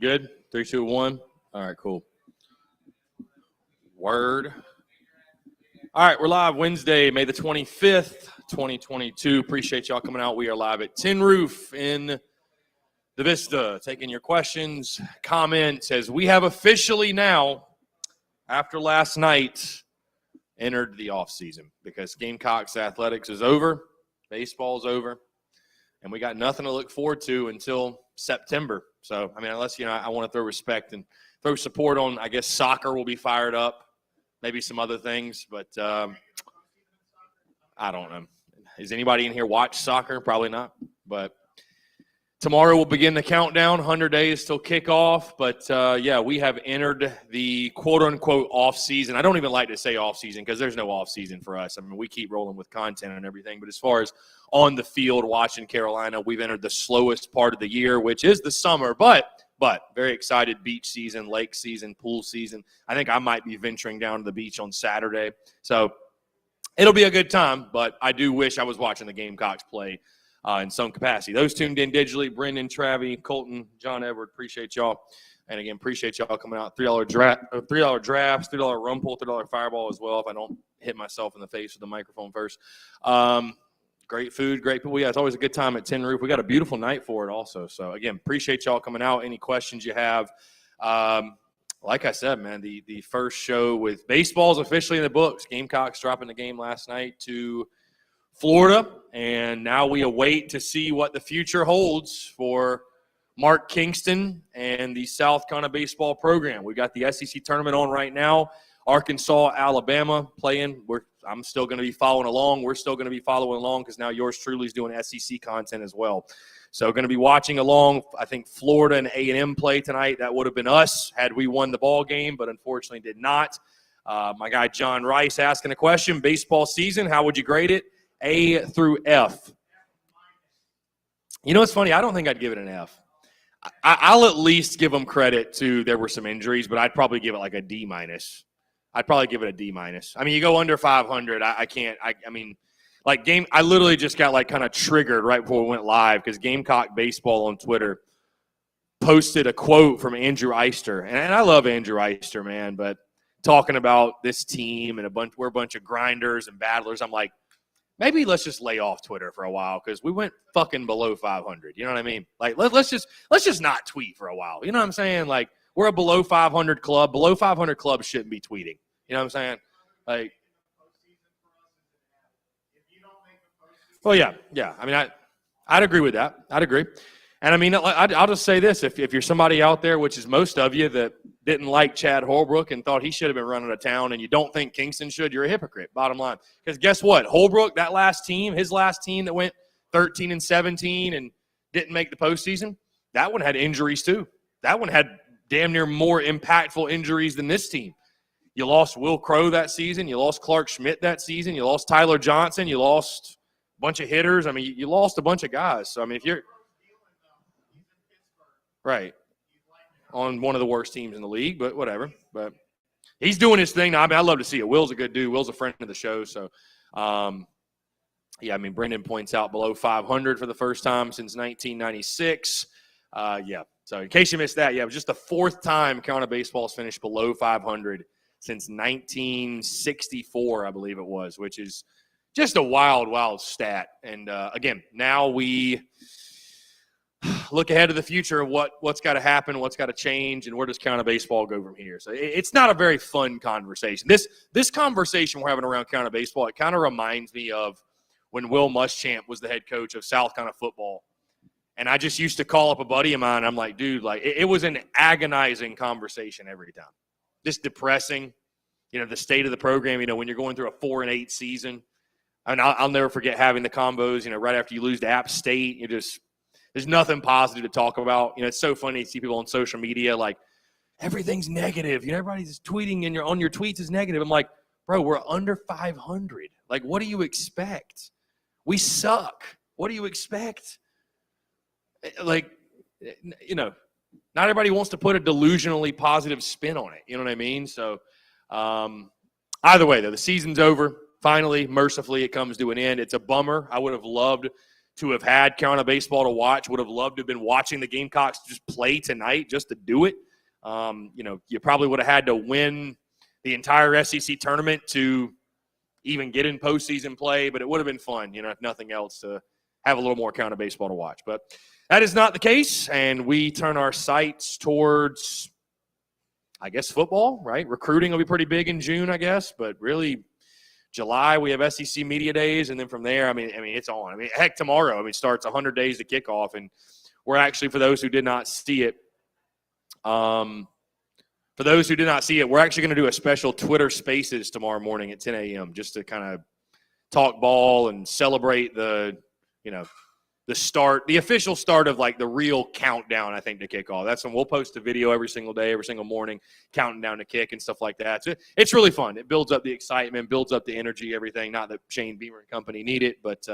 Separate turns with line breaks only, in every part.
Good? 3, 2, 1. All right, cool. Word. All right, we're live Wednesday, May the 25th, 2022. Appreciate y'all coming out. We are live at Tin Roof in the Vista, taking your questions, comments, as we have officially now, after last night, entered the offseason because Gamecocks athletics is over, baseball's over, and we got nothing to look forward to until September. So, I mean, unless, I want to throw respect and throw support on, I guess soccer will be fired up. Maybe some other things, but I don't know. Does anybody in here watch soccer? Probably not. But tomorrow we'll begin the countdown, 100 days till kickoff. But, we have entered the quote-unquote off-season. I don't even like to say off-season because there's no off-season for us. I mean, we keep rolling with content and everything. But as far as on the field watching Carolina, we've entered the slowest part of the year, which is the summer. But very excited, beach season, lake season, pool season. I think I might be venturing down to the beach on Saturday. So it'll be a good time, but I do wish I was watching the Gamecocks play in some capacity. Those tuned in digitally, Brendan, Travie, Colton, John Edward, appreciate y'all. And again, appreciate y'all coming out. $3 drafts, $3 rumple, $3 fireball as well if I don't hit myself in the face with the microphone first. Great food, great people. Yeah, it's always a good time at Tin Roof. We got a beautiful night for it also. So, again, appreciate y'all coming out. Any questions you have? Like I said, man, the first show with baseball's officially in the books. Gamecocks dropping the game last night to Florida, and now we await to see what the future holds for Mark Kingston and the South Carolina baseball program. We got the SEC tournament on right now. Arkansas, Alabama playing. I'm still going to be following along. We're still going to be following along because now yours truly is doing SEC content as well. So going to be watching along. I think Florida and A&M play tonight. That would have been us had we won the ball game, but unfortunately did not. My guy John Rice asking a question. Baseball season, how would you grade it? A through F. You know what's funny? I don't think I'd give it an F. I'll at least give them credit to there were some injuries, but I'd probably give it like a D-. I'd probably give it a D-. I mean, you go under 500, I can't. I mean, like I literally just got like kind of triggered right before we went live because Gamecock Baseball on Twitter posted a quote from Andrew Eister, and I love Andrew Eister, man, but talking about this team and we're a bunch of grinders and battlers. I'm like, maybe let's just lay off Twitter for a while because we went fucking below 500. You know what I mean? Like let's just not tweet for a while. You know what I'm saying? Like we're a below 500 club. Below 500 clubs shouldn't be tweeting. You know what I'm saying? Like, well, yeah. I mean, I'd agree with that. I'd agree. And I mean, I'll just say this: if you're somebody out there, which is most of you, that didn't like Chad Holbrook and thought he should have been running to town, and you don't think Kingston should, you're a hypocrite. Bottom line, because guess what? Holbrook, that last team, his last team that went 13-17 and didn't make the postseason, that one had injuries too. That one had damn near more impactful injuries than this team. You lost Will Crow that season. You lost Clark Schmidt that season. You lost Tyler Johnson. You lost a bunch of hitters. I mean, you lost a bunch of guys. So, I mean, if you're right on one of the worst teams in the league, but whatever. But he's doing his thing. I mean, I love to see it. Will's a good dude. Will's a friend of the show. So, I mean, Brendan points out below 500 for the first time since 1996. So in case you missed that, it was just the fourth time Carolina baseball has finished below 500 since 1964, I believe it was, which is just a wild stat. And, again, now we look ahead to the future of what's got to happen, what's got to change, and where does Carolina baseball go from here. So it's not a very fun conversation. This conversation we're having around Carolina baseball, it kind of reminds me of when Will Muschamp was the head coach of South Carolina football. And I just used to call up a buddy of mine. I'm like, dude, like it was an agonizing conversation every time. Just depressing, the state of the program, when you're going through a 4-8 season. I mean, I'll never forget having the combos, right after you lose to App State. There's nothing positive to talk about. It's so funny to see people on social media like, everything's negative. Everybody's tweeting and on your tweets is negative. I'm like, bro, we're under 500. Like, what do you expect? We suck. What do you expect? Like, not everybody wants to put a delusionally positive spin on it. You know what I mean? So, either way, though, the season's over. Finally, mercifully, it comes to an end. It's a bummer. I would have loved to have had Carolina baseball to watch. Would have loved to have been watching the Gamecocks just play tonight just to do it. You probably would have had to win the entire SEC tournament to even get in postseason play, but it would have been fun, if nothing else, to have a little more Carolina baseball to watch. But that is not the case, and we turn our sights towards, I guess, football, right? Recruiting will be pretty big in June, I guess, but really July we have SEC Media Days, and then from there, I mean, it's on. Heck, tomorrow, starts 100 days to kickoff, and we're actually, for those who did not see it, we're actually going to do a special Twitter Spaces tomorrow morning at 10 a.m. just to kind of talk ball and celebrate the official start of like the real countdown, I think, to kickoff. That's when we'll post a video every single day, every single morning, counting down to kick and stuff like that. So it's really fun. It builds up the excitement, builds up the energy, everything. Not that Shane Beamer and company need it, but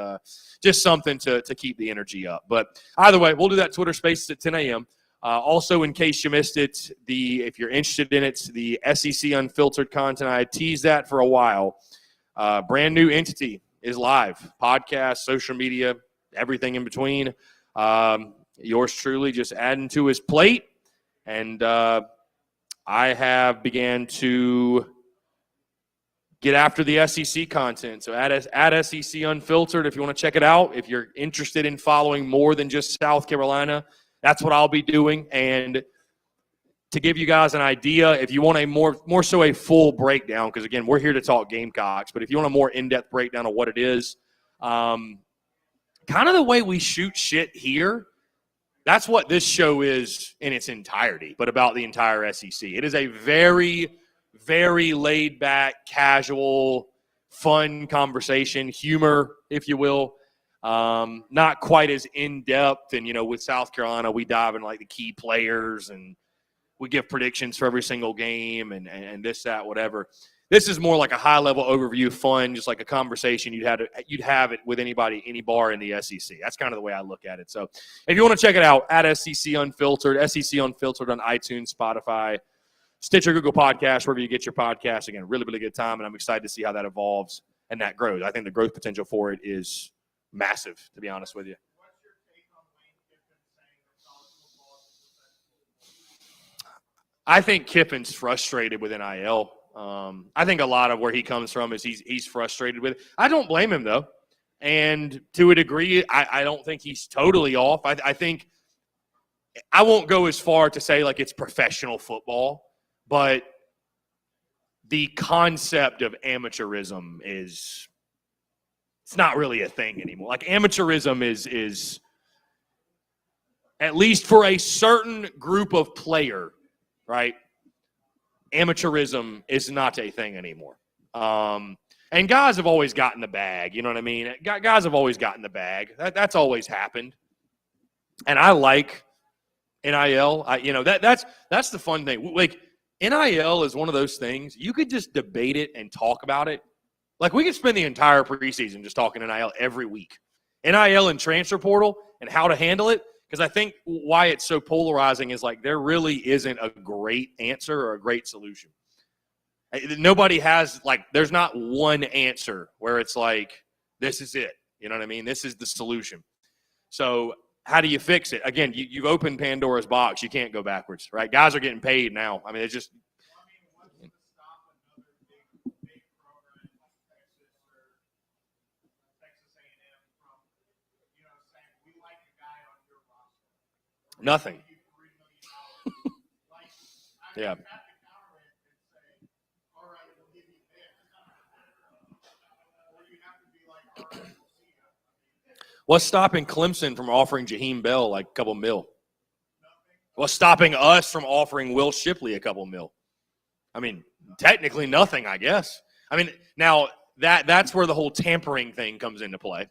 just something to keep the energy up. But either way, we'll do that Twitter Spaces at 10 a.m. Also, in case you missed it, if you're interested in it, the SEC Unfiltered content, I teased that for a while. Brand new entity is live. Podcast, social media, everything in between. Yours truly just adding to his plate. And I have began to get after the SEC content. So at SEC Unfiltered, if you want to check it out, if you're interested in following more than just South Carolina, that's what I'll be doing. And to give you guys an idea, if you want a more so a full breakdown, because, again, we're here to talk Gamecocks, but if you want a more in-depth breakdown of what it is, kind of the way we shoot shit here, that's what this show is in its entirety, but about the entire SEC. It is a very, very laid-back, casual, fun conversation, humor, if you will. Not quite as in-depth, and with South Carolina we dive into like the key players and we give predictions for every single game and this, that, whatever. This is more like a high-level overview, fun, just like a conversation you'd have it with anybody, any bar in the SEC. That's kind of the way I look at it. So if you want to check it out, at SEC Unfiltered, SEC Unfiltered on iTunes, Spotify, Stitcher, Google Podcasts, wherever you get your podcasts. Again, really, really good time, and I'm excited to see how that evolves and that grows. I think the growth potential for it is massive, to be honest with you.
What's your take on Lane Kiffin saying that college football is professional?
I think Kiffin's frustrated with NIL. I think a lot of where he comes from is he's frustrated with it. I don't blame him, though. And to a degree, I don't think he's totally off. I think I won't go as far to say like it's professional football, but the concept of amateurism it's not really a thing anymore. Like amateurism is at least for a certain group of player, right? Amateurism is not a thing anymore. And guys have always gotten the bag, you know what I mean? Guys have always gotten the bag. That's always happened. And I like NIL. That's the fun thing. Like NIL is one of those things you could just debate it and talk about it. Like we could spend the entire preseason just talking NIL every week. NIL and transfer portal and how to handle it. Because I think why it's so polarizing is like there really isn't a great answer or a great solution. Nobody has there's not one answer where it's like, this is it. You know what I mean? This is the solution. So how do you fix it? Again, you've opened Pandora's box. You can't go backwards, right? Guys are getting paid now. I mean, it's just.
What's to stop another big program like Texas or Texas A&M from, saying, we like a guy on your roster?
Nothing. Yeah. What's stopping Clemson from offering Jaheim Bell like a couple mil? What's stopping us from offering Will Shipley a couple mil? I mean, technically nothing, I guess. I mean, now that's where the whole tampering thing comes into play.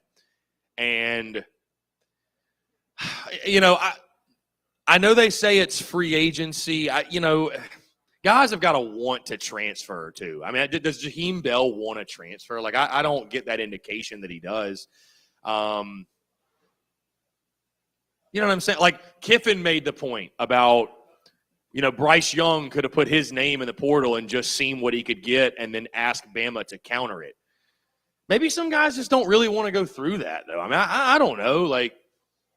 And, I know they say it's free agency. Guys have got to want to transfer too. I mean, does Jaheim Bell want to transfer? Like, I don't get that indication that he does. You know what I'm saying? Like Kiffin made the point about, Bryce Young could have put his name in the portal and just seen what he could get and then ask Bama to counter it. Maybe some guys just don't really want to go through that, though. I mean, I don't know. Like,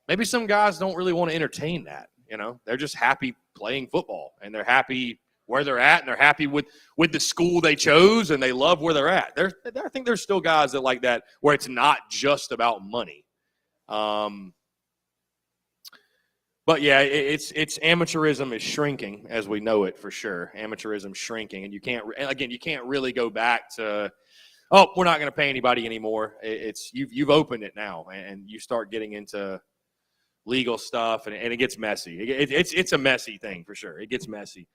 maybe some guys don't really want to entertain that. You know, they're just happy playing football, and they're happy where they're at, and they're happy with the school they chose, and they love where they're at. I think there's still guys that like that, where it's not just about money. But yeah, it's amateurism is shrinking as we know it, for sure. Amateurism shrinking, and you can't really go back to, oh, we're not going to pay anybody anymore. You've opened it now, and you start getting into legal stuff, and it gets messy. It's a messy thing for sure. It gets messy.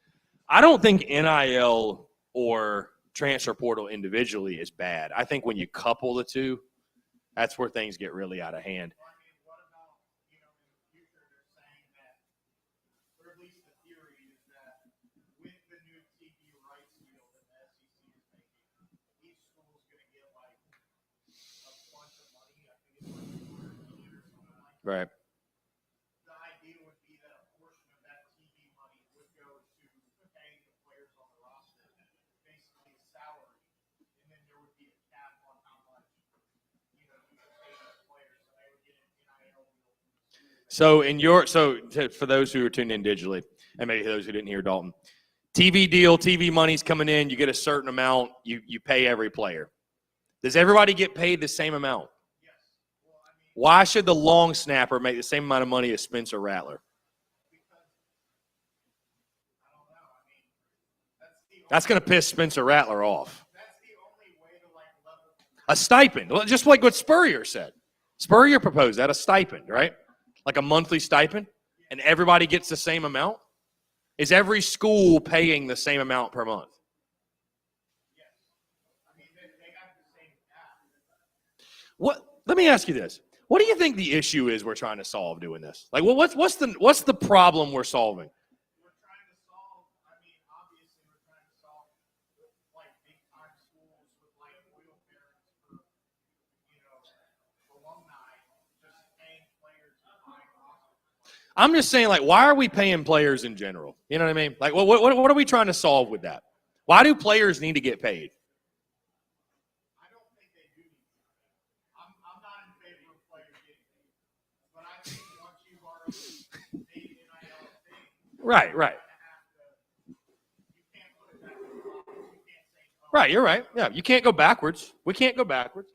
I don't think NIL or transfer portal individually is bad. I think when you couple the two, that's where things get really out of hand.
What about, in the future, they're saying that, or at least the theory is that with the new TV rights deal that the SEC is making, each school is going to get like a bunch of money. I think it's like $200 million or something like that.
Right.
The idea would be that a portion of that TV money would go to paying the players on the roster, basically a salary, and then there would be a cap on how much you could pay those players, so they would get an NIL deal.
For those who are tuned in digitally, and maybe those who didn't hear Dalton, TV deal, TV money's coming in. You get a certain amount. You pay every player. Does everybody get paid the same amount?
Yes. Well,
Why should the long snapper make the same amount of money as Spencer Rattler?
because I don't know.
That's going to piss Spencer Rattler off.
That's the only way to level
A stipend, just like what Spurrier said. Spurrier proposed that, a stipend, right? Like a monthly stipend, and everybody gets the same amount? Is every school paying the same amount per month?
Yes. I mean, they have the same cap.
Let me ask you this. What do you think the issue is we're trying to solve doing this? Like, what's the problem we're solving?
We're trying to solve, obviously we're trying to solve, like, big-time schools with, like, oil barons for, alumni, just paying players and buying rosters.
I'm just saying, like, why are we paying players in general? You know what I mean? Like, what are we trying to solve with that? Why do players need to get paid?
I don't think they do. I'm not in favor of players getting paid. But I think once you've already made an NIL thing,
Right.
you can't put it back in the box. You can't say, oh,
Right, you're right. Yeah, you can't go backwards. We can't go backwards.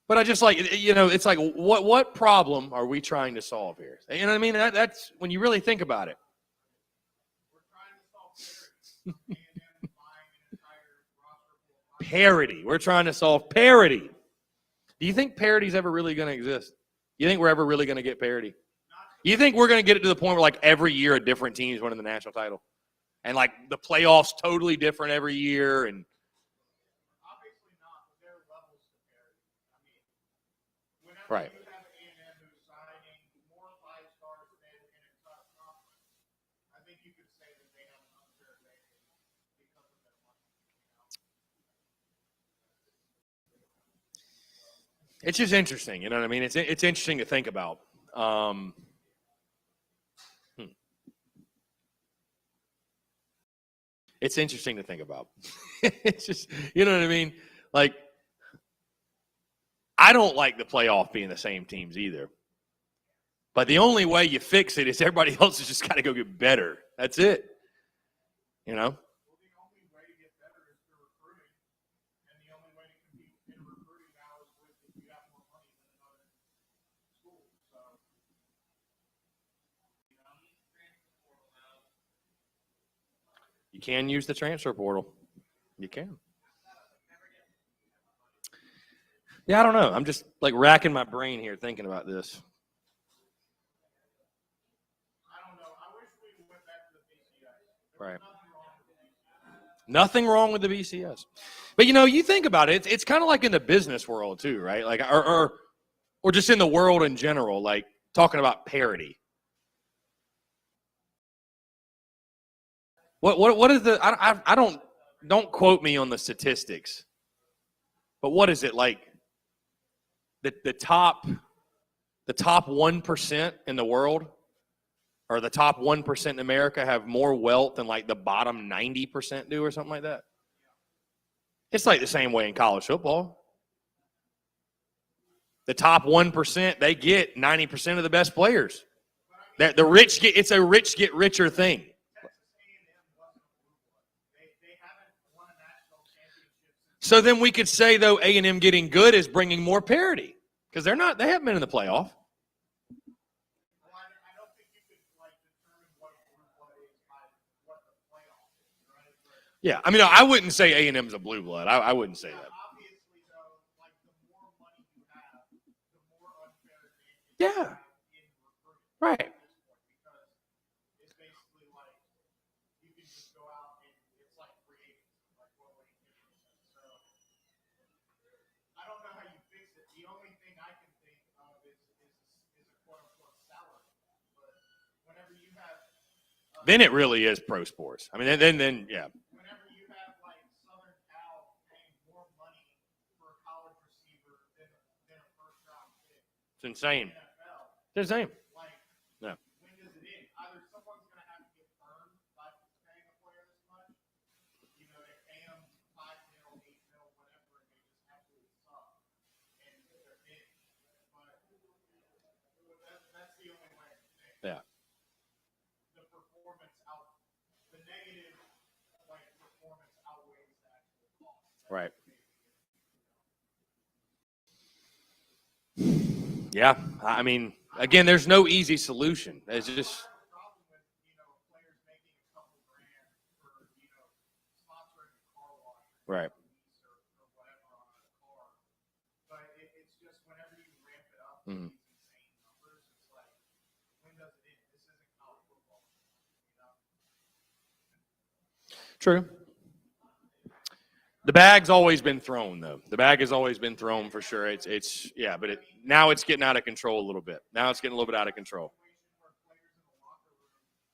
But I just like, it's like, what problem are we trying to solve here? You know what I mean? That's when you really think about it.
we're trying to solve parity. A&M buying an entire roster full of
Parity. We're trying to solve parity. Do you think parity's ever really going to exist? You think we're ever really going to get parity? You think we're going to get it to the point where, like, every year a different team is winning the national title? And, like, the playoffs totally different every year? And
Obviously not, but there are levels to parity. Whenever
Right.
you have A&M who's signing more 5 stars than an entire conference, I think you could say that they have an unfair advantage because of their money.
it's just interesting. You know what I mean? It's interesting to think about. It's interesting to think about. It's just, you know what I mean? Like, I don't like the playoff being the same teams either. But the only way you fix it is everybody else has just got to go get better. That's it. You know?
Well, the only way to get better is through recruiting, and the only way to compete in recruiting now is if you have more money than another school. So,
You can use the transfer portal. You can. Yeah, I don't know. I'm just like racking my brain here thinking about this.
I don't know. I wish we went back to the BCS.
Right.
Nothing wrong with the BCS.
Nothing wrong with the BCS. But, you think about it, it's kind of like in the business world too, right? Like, or just in the world in general, like talking about parity. What is the, I don't quote me on the statistics, but what is it like? The top 1% in the world, or the top 1% in America, have more wealth than like the bottom 90% do, or something like that. It's like the same way in college football. The top 1%, they get 90% of the best players. That the rich get, it's a rich get richer thing. So then we could say, though, A&M getting good is bringing more parity because they haven't been in the playoff. Yeah, I mean, I wouldn't say A&M's a blue blood. I wouldn't say that. Yeah. Right. Then it really is pro sports. I mean, then yeah.
Whenever you have like Southern Cal paying more money for a college receiver than a first round pick.
It's insane. It's insane.
Like,
yeah.
When does it end? Either someone's going to have to get burned by paying a player this much. You know, they pay them $5 mil, $8 mil, whatever, and they just absolutely suck. And they're big. But that's the only way.
Yeah. Right. Yeah. I mean, again, there's no easy solution. It's just. Right.
But it's just whenever you ramp it up,
mm-hmm.
these insane numbers, it's like, when does it end? This isn't college football.
True. The bag's always been thrown, though. The bag has always been thrown for sure. It's yeah, but now it's getting out of control a little bit. Now it's getting a little bit out of control.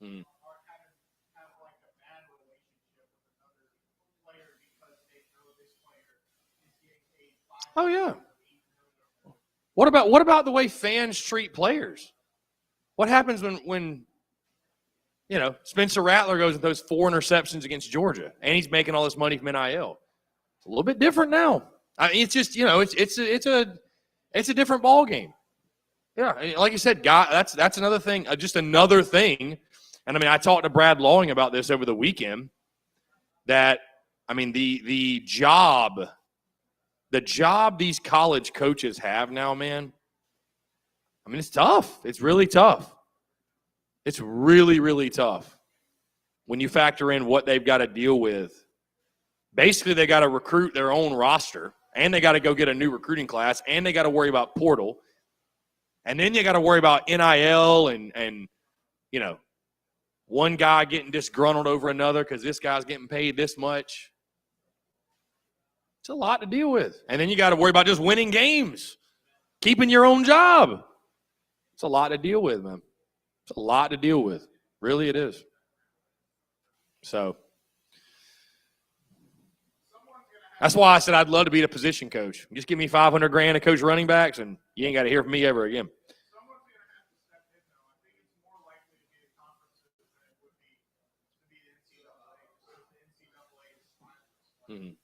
Mm. Oh yeah. What about the way fans treat players? What happens when Spencer Rattler goes and throws 4 interceptions against Georgia, and he's making all this money from NIL? It's a little bit different now. I mean, it's just it's a different ball game. Yeah, like you said, God, that's another thing, just another thing. And I mean, I talked to Brad Lawing about this over the weekend. That I mean, the job these college coaches have now, man. I mean, it's tough. It's really tough. It's really, really tough when you factor in what they've got to deal with. Basically, they got to recruit their own roster, and they got to go get a new recruiting class, and they got to worry about portal. And then you got to worry about NIL and one guy getting disgruntled over another because this guy's getting paid this much. It's a lot to deal with. And then you got to worry about just winning games, keeping your own job. It's a lot to deal with, man. It's a lot to deal with. Really, it is. So that's why I said I'd love to be the position coach. Just give me $500,000 to coach running backs, and you ain't got to hear from me ever again.
Someone's going to have to step in, though. I think it's more likely to be the conferences than it would be to be the NCAA. Because the NCAA is spineless.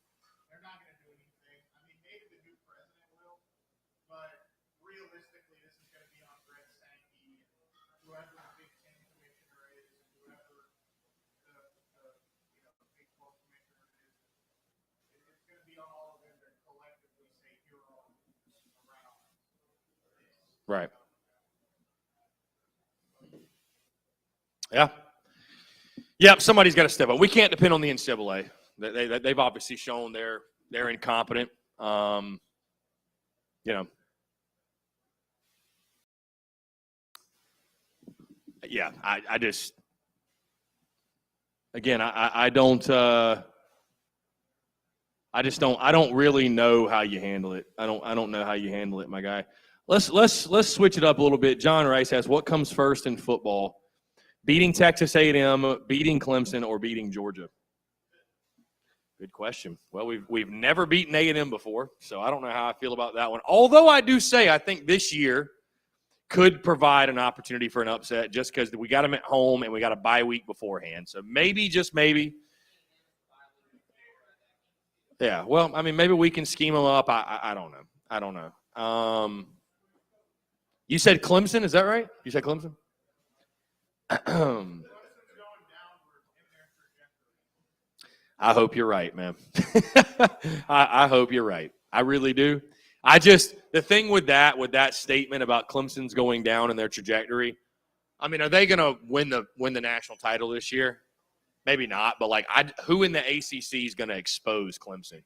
They're not going to do anything. I mean, maybe the new president will, but realistically, this is going to be on Greg Sankey and whoever the Big Ten commissioner is, and whoever the Big 12 commissioner is. It's going to be on all of them to collectively say, you're on around this.
Right. Yeah. Yep, somebody's got to step up. We can't depend on the NCAA. They've obviously shown they're incompetent. Yeah, I just again I don't I don't really know how you handle it. I don't know how you handle it, my guy. Let's switch it up a little bit. John Rice asks, what comes first in football? Beating Texas A&M, beating Clemson, or beating Georgia? Good question. Well, we've never beaten A&M before, so I don't know how I feel about that one. Although I do say I think this year could provide an opportunity for an upset just because we got them at home and we got a bye week beforehand. So maybe, just maybe. Yeah, well, I mean, maybe we can scheme them up. I don't know. I don't know. You said Clemson, is that right? You said Clemson? I hope you're right, man. I hope you're right. I really do. The thing with that statement about Clemson's going down in their trajectory, I mean, are they going to win the national title this year? Maybe not, but like, who in the ACC is going to expose Clemson?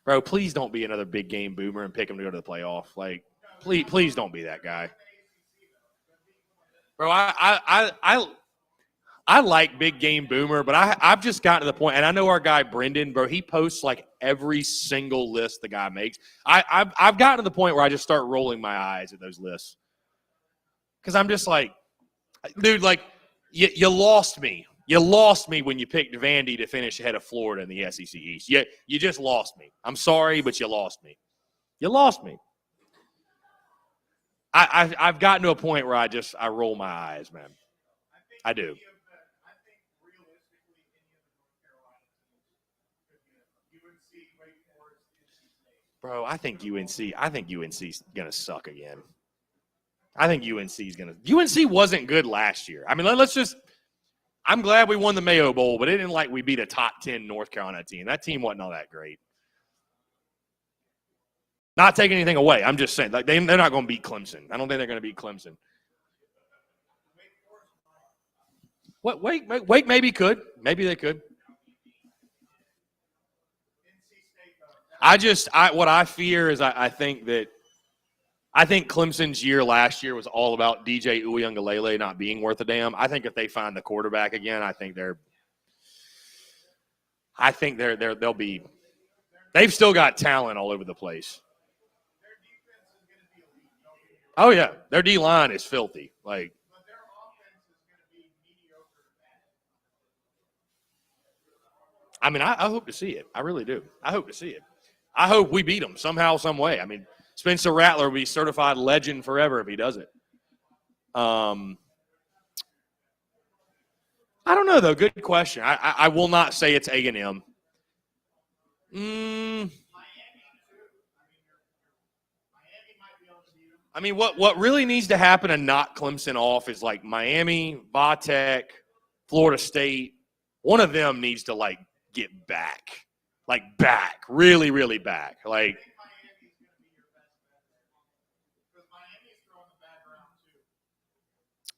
Bro, please don't be another big game boomer and pick them to go to the playoff. Like, please don't be that guy. Bro, I like big game boomer, but I've just gotten to the point, and I know our guy Brendan, bro, he posts like every single list the guy makes. I've gotten to the point where I just start rolling my eyes at those lists. Because I'm just like, dude, like, you lost me. You lost me when you picked Vandy to finish ahead of Florida in the SEC East. You just lost me. I'm sorry, but you lost me. You lost me. I've gotten to a point where I roll my eyes, man. I do. Bro, I think UNC's gonna suck again. I think UNC wasn't good last year. I mean, I'm glad we won the Mayo Bowl, but it didn't like we beat a top 10 North Carolina team. That team wasn't all that great. Not taking anything away. I'm just saying, like, they're not going to beat Clemson. I don't think they're going to beat Clemson. What? Wake maybe could. Maybe they could. What I fear is I think Clemson's year last year was all about DJ Uiagalelei not being worth a damn. I think if they find the quarterback again, they've still got talent all over the place. Oh yeah, their D line is filthy. Like, I mean, I hope to see it. I really do. I hope to see it. I hope we beat them somehow, some way. I mean, Spencer Rattler will be certified legend forever if he does it. I don't know, though. Good question. I will not say it's A&M. I mean, what really needs to happen to knock Clemson off is like Miami, Va-Tech, Florida State. One of them needs to like get back, really, really back. Like,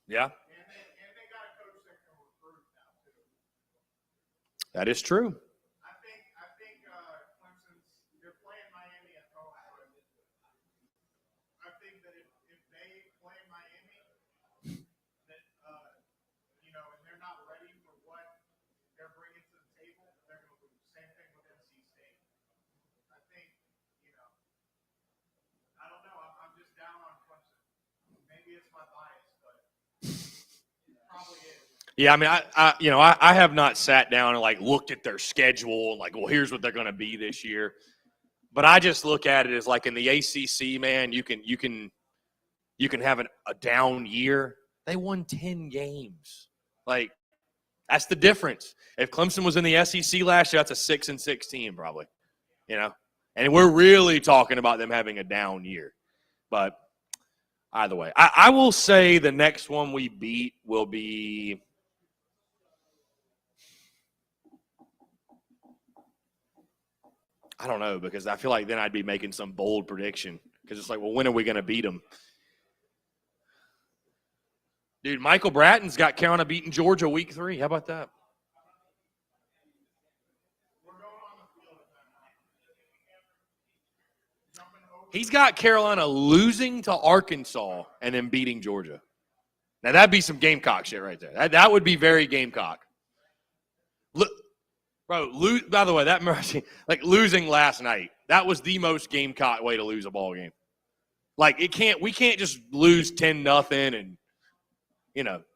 yeah, that is true. Yeah, I mean, I have not sat down and like looked at their schedule and like, well, here's what they're going to be this year. But I just look at it as like in the ACC, man, you can have a down year. They won 10 games. Like, that's the difference. If Clemson was in the SEC last year, that's a 6-6 team probably, And we're really talking about them having a down year. But either way, I will say the next one we beat will be – I don't know, because I feel like then I'd be making some bold prediction because it's like, well, when are we going to beat them? Dude, Michael Bratton's got Carolina beating Georgia week 3. How about that? He's got Carolina losing to Arkansas and then beating Georgia. Now, that'd be some Gamecock shit right there. That would be very Gamecock. Look. Bro, by the way, that mercy, like losing last night, that was the most Gamecock way to lose a ball game. Like, we can't just lose 10-0 and,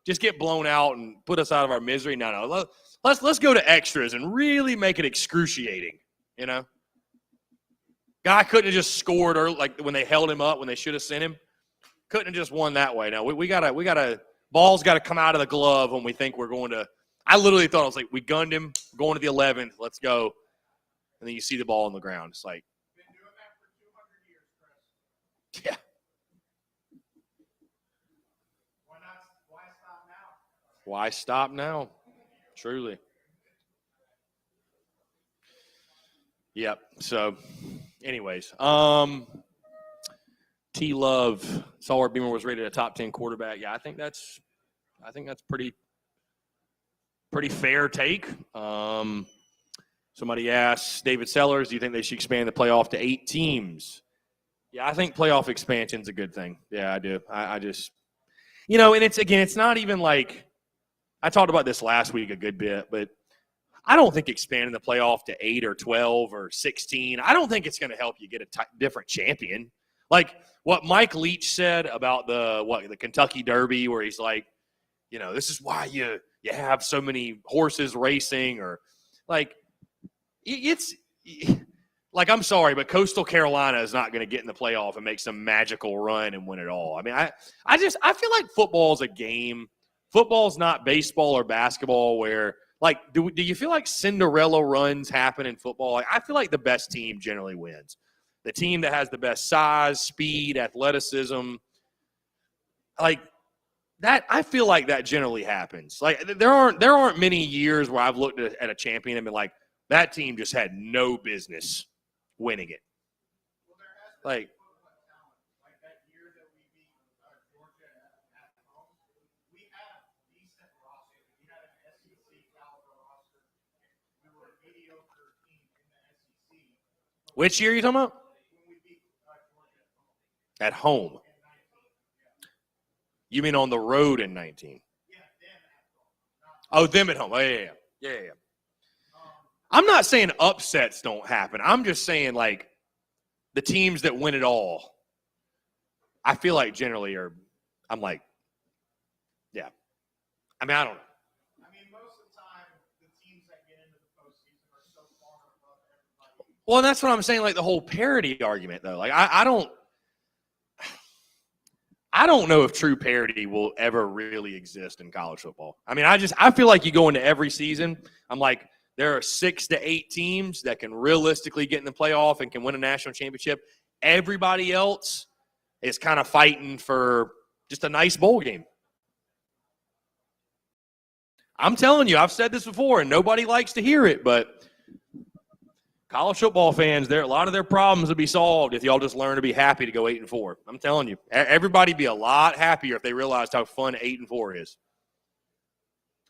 just get blown out and put us out of our misery. No. Let's go to extras and really make it excruciating, Guy couldn't have just scored early, like when they held him up when they should have sent him. Couldn't have just won that way. No, we gotta ball's got to come out of the glove when we think we're going to I literally thought, I was like, we gunned him, going to the 11th, let's go. And then you see the ball on the ground. It's like,
Been doing that for 200 years, Chris.
yeah.
Why stop now?
Why stop now? Truly. Yep. So, anyways, T Love saw where Beamer was rated a top 10 quarterback. Yeah, I think that's pretty fair take. Somebody asked David Sellers, do you think they should expand the playoff to 8 teams? Yeah, I think playoff expansion is a good thing. Yeah, I do. I just, and it's not even like, I talked about this last week a good bit, but I don't think expanding the playoff to 8 or 12 or 16, I don't think it's going to help you get a different champion. Like what Mike Leach said about the Kentucky Derby, where he's like, this is why you have so many horses racing, or like it's like, I'm sorry, but Coastal Carolina is not going to get in the playoff and make some magical run and win it all. I mean, I feel like football's a game. Football's not baseball or basketball where, like, do you feel like Cinderella runs happen in football? Like, I feel like the best team generally wins. The team that has the best size, speed, athleticism, like that, I feel like that generally happens. Like, there aren't many years where I've looked at a champion and been like, that team just had no business winning it. Like,
Like that year that we beat Georgia at home, we had a decent roster. We had an SEC caliber roster. We were a mediocre team in the SEC.
which year are you talking about?
When we beat Georgia
At home.
in 19, yeah.
You mean on the road in 19?
Yeah, them at home.
Oh, them at home. Oh, yeah. I'm not saying upsets don't happen. I'm just saying, like, the teams that win it all, I feel like generally I'm like, yeah. I mean, I don't know.
I mean, most of the time, the teams that get into the postseason are so far above everybody.
Well, and that's what I'm saying, like the whole parity argument, though. Like, I don't know if true parity will ever really exist in college football. I mean, I feel like you go into every season, I'm like, there are 6 to 8 teams that can realistically get in the playoff and can win a national championship. Everybody else is kind of fighting for just a nice bowl game. I'm telling you, I've said this before, and nobody likes to hear it, but college football fans, a lot of their problems would be solved if y'all just learn to be happy to go 8-4. I'm telling you, everybody would be a lot happier if they realized how fun 8-4 is.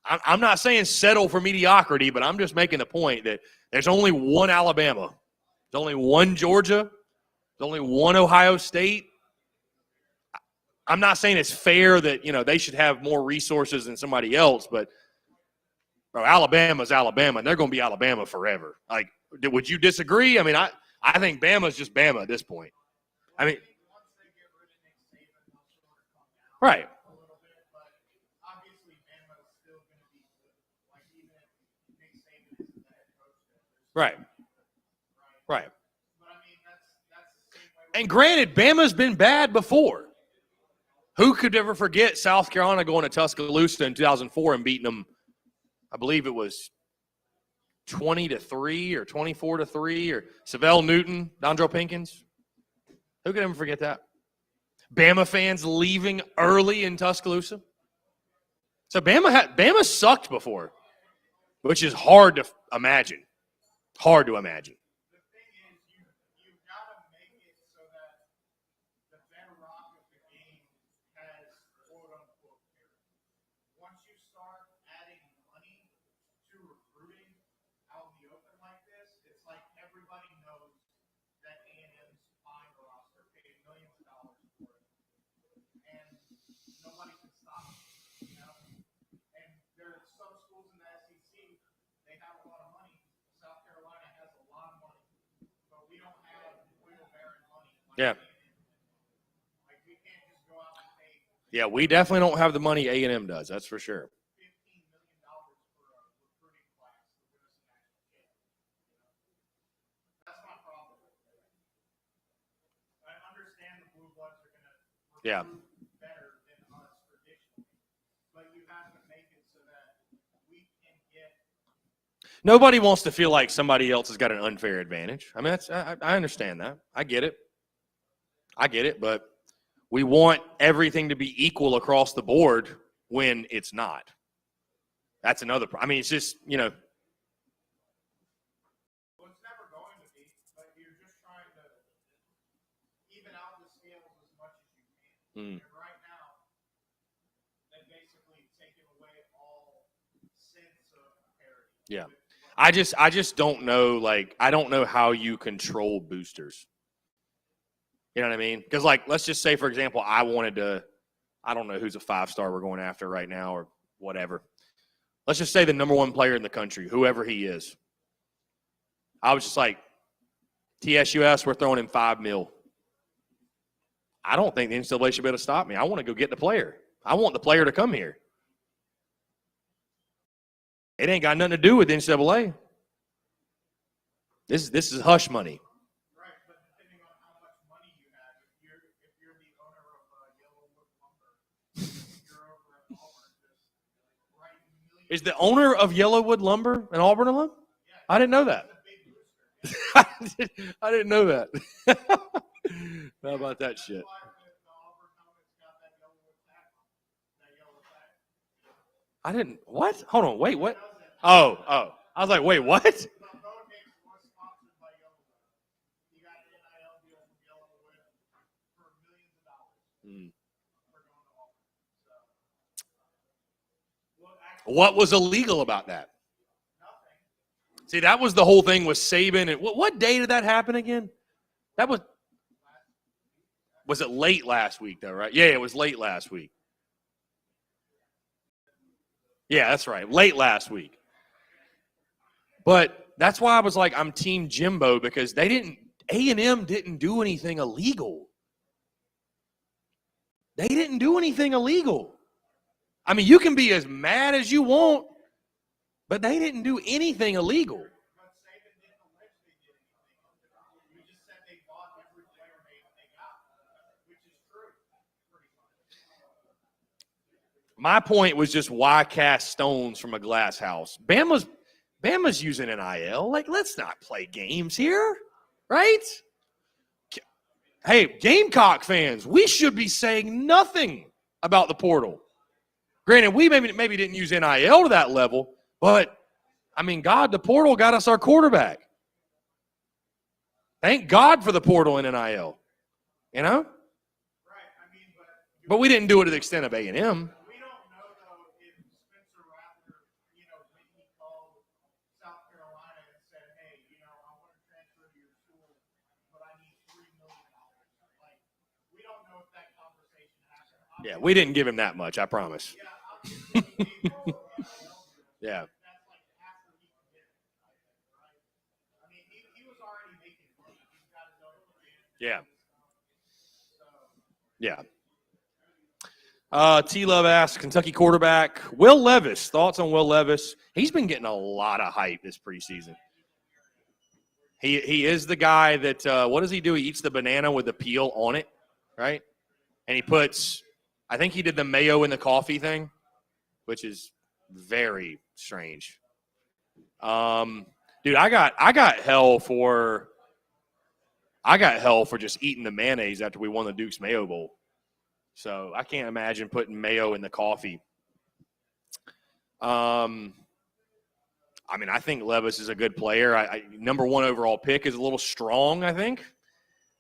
I'm not saying settle for mediocrity, but I'm just making the point that there's only one Alabama. There's only one Georgia. There's only one Ohio State. I'm not saying it's fair that, they should have more resources than somebody else, but bro, Alabama's Alabama, and they're going to be Alabama forever. Like, would you disagree? I mean, I think Bama's just Bama at this point. I mean,
Once they get rid of Nick Saban, they'll sort of come down
right.
a little bit, but obviously Bama is still going to be good. Like, even if Nick Saban isn't the head coach there,
Right. Right.
But I mean, that's the same way.
And granted, Bama's been bad before. Who could ever forget South Carolina going to Tuscaloosa in 2004 and beating them? I believe it was 20-3 or 24-3, or Savell Newton, Dondre Pinkins. Who could ever forget that? Bama fans leaving early in Tuscaloosa. So Bama sucked before, which is hard to imagine. Hard to imagine.
The thing is, you've got to make it so that the bedrock of the game has quote unquote parity. Once you start adding money to recruiting out in the open like this, it's like everybody knows that A&M's buying a roster, paid millions of dollars for it, and nobody can stop it, And there are some schools in the SEC, they have a lot of money. South Carolina has a lot of money, but we don't have oil-bearing money.
Yeah.
Like, we can't just go out and pay
Yeah, we definitely don't have the money A&M does. That's for sure.
$15 million for a recruiting class to win us a national championship. That's my problem. I understand the Blue Bloods are going to recruit better than us traditionally, but you have to make it so that we can
Nobody wants to feel like somebody else has got an unfair advantage. I mean, I understand that. I get it, but we want everything to be equal across the board when it's not. That's another problem. I mean, it's just,
Well, it's never going to be, but you're just trying to even out the scales as much as you can. And right now, they've basically taken away all sense of parity.
Yeah. I just don't know, like, I don't know how you control boosters. You know what I mean? Because, like, let's just say, for example, I don't know who's a 5-star we're going after right now or whatever. Let's just say the number 1 player in the country, whoever he is. I was just like, TSUS, we're throwing in $5 million. I don't think the NCAA should be able to stop me. I want to go get the player. I want the player to come here. It ain't got nothing to do with the NCAA. This is hush money.
Right, but depending on how much money you have, if you're the owner of Yellowwood Lumber, you're over at Auburn just writing millions.
Is the owner of Yellowwood Lumber an Auburn alum?
Yeah,
I didn't know that.
he's a big booster.
I didn't know that. How about that shit?
That's why the Auburn helmet's got that Yellowwood tag on it, that yellow tag.
I didn't. What? Hold on. Wait. What? Oh. I was like, wait, what?
The Bone Mix was sponsored by Yellowwood. You got an NIL deal from Yellowwood for millions of dollars for going to Auburn. So, well, actually,
What was illegal about that?
nothing.
See, that was the whole thing with Saban. And what day did that happen again? That was it late last week, though, right? Yeah, it was late last week. Yeah, that's right. Late last week. But that's why I was like, I'm Team Jimbo, because A&M didn't do anything illegal. They didn't do anything illegal. I mean, you can be as mad as you want, but they didn't do anything illegal.
But Saban didn't allege they did anything. You just said they bought every player they got, which is true, pretty much.
My point was just, why cast stones from a glass house? Bama's using NIL. Like, let's not play games here, right? Hey, Gamecock fans, we should be saying nothing about the portal. Granted, we maybe didn't use NIL to that level, but, I mean, God, the portal got us our quarterback. Thank God for the portal in NIL, you know?
Right, I mean,
But we didn't do it to the extent of A&M.
we don't know, though, if Spencer Rattler, when he called South Carolina and said, hey, I want to transfer to your school, but I need $3 million. Like, we don't know if that conversation happened.
Yeah, we didn't give him that much, I promise.
Yeah, obviously,
Yeah.
that's like after he did it, right? I mean, he was already making money. He's got his own brand.
Yeah.
So,
Yeah. T-Love asks, Kentucky quarterback Will Levis. Thoughts on Will Levis? He's been getting a lot of hype this preseason. He is the guy that, what does he do? He eats the banana with the peel on it, right? And he puts, I think he did the mayo in the coffee thing, which is very strange. Dude, I got hell for just eating the mayonnaise after we won the Duke's Mayo Bowl. So I can't imagine putting mayo in the coffee. I mean, I think Levis is a good player. Number 1 overall pick is a little strong, I think.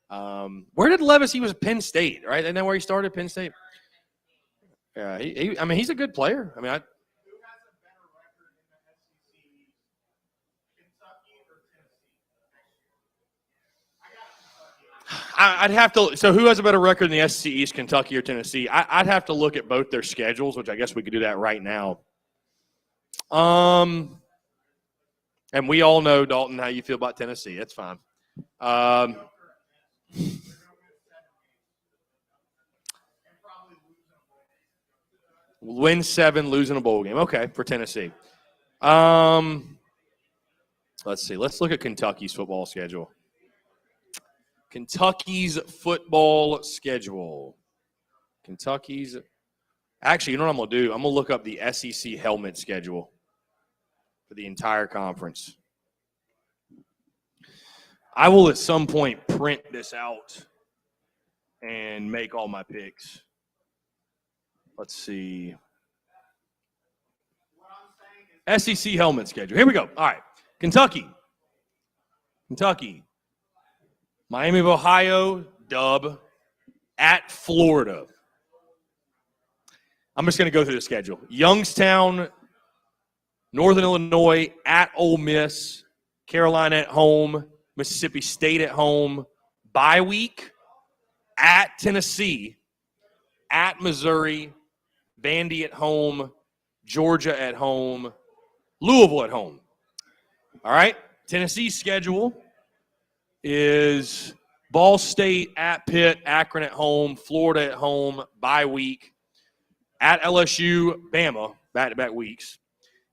Where did Levis? He was Penn State, right? Isn't that where he started? Penn State. Yeah, he's a good player. I mean,
who has a better record in the SEC, Kentucky or Tennessee next year? I got Kentucky.
I'd have to. So who has a better record in the SEC East, Kentucky or Tennessee? I'd have to look at both their schedules, which I guess we could do that right now. And we all know, Dalton, how you feel about Tennessee. That's fine. Win 7, losing a bowl game. Okay, for Tennessee. Let's see. Let's look at Kentucky's football schedule. Kentucky's football schedule. Actually, you know what I'm going to do? I'm going to look up the SEC helmet schedule. for the entire conference. I will at some point print this out and make all my picks. Let's see. SEC helmet schedule. Here we go. All right. Kentucky. Miami of Ohio, dub. At Florida. I'm just going to go through the schedule. Youngstown, Northern Illinois, at Ole Miss, Carolina at home, Mississippi State at home, bye week, at Tennessee, at Missouri, Vandy at home, Georgia at home, Louisville at home. All right, Tennessee's schedule is Ball State, at Pitt, Akron at home, Florida at home, bye week, at LSU, Bama, back-to-back weeks,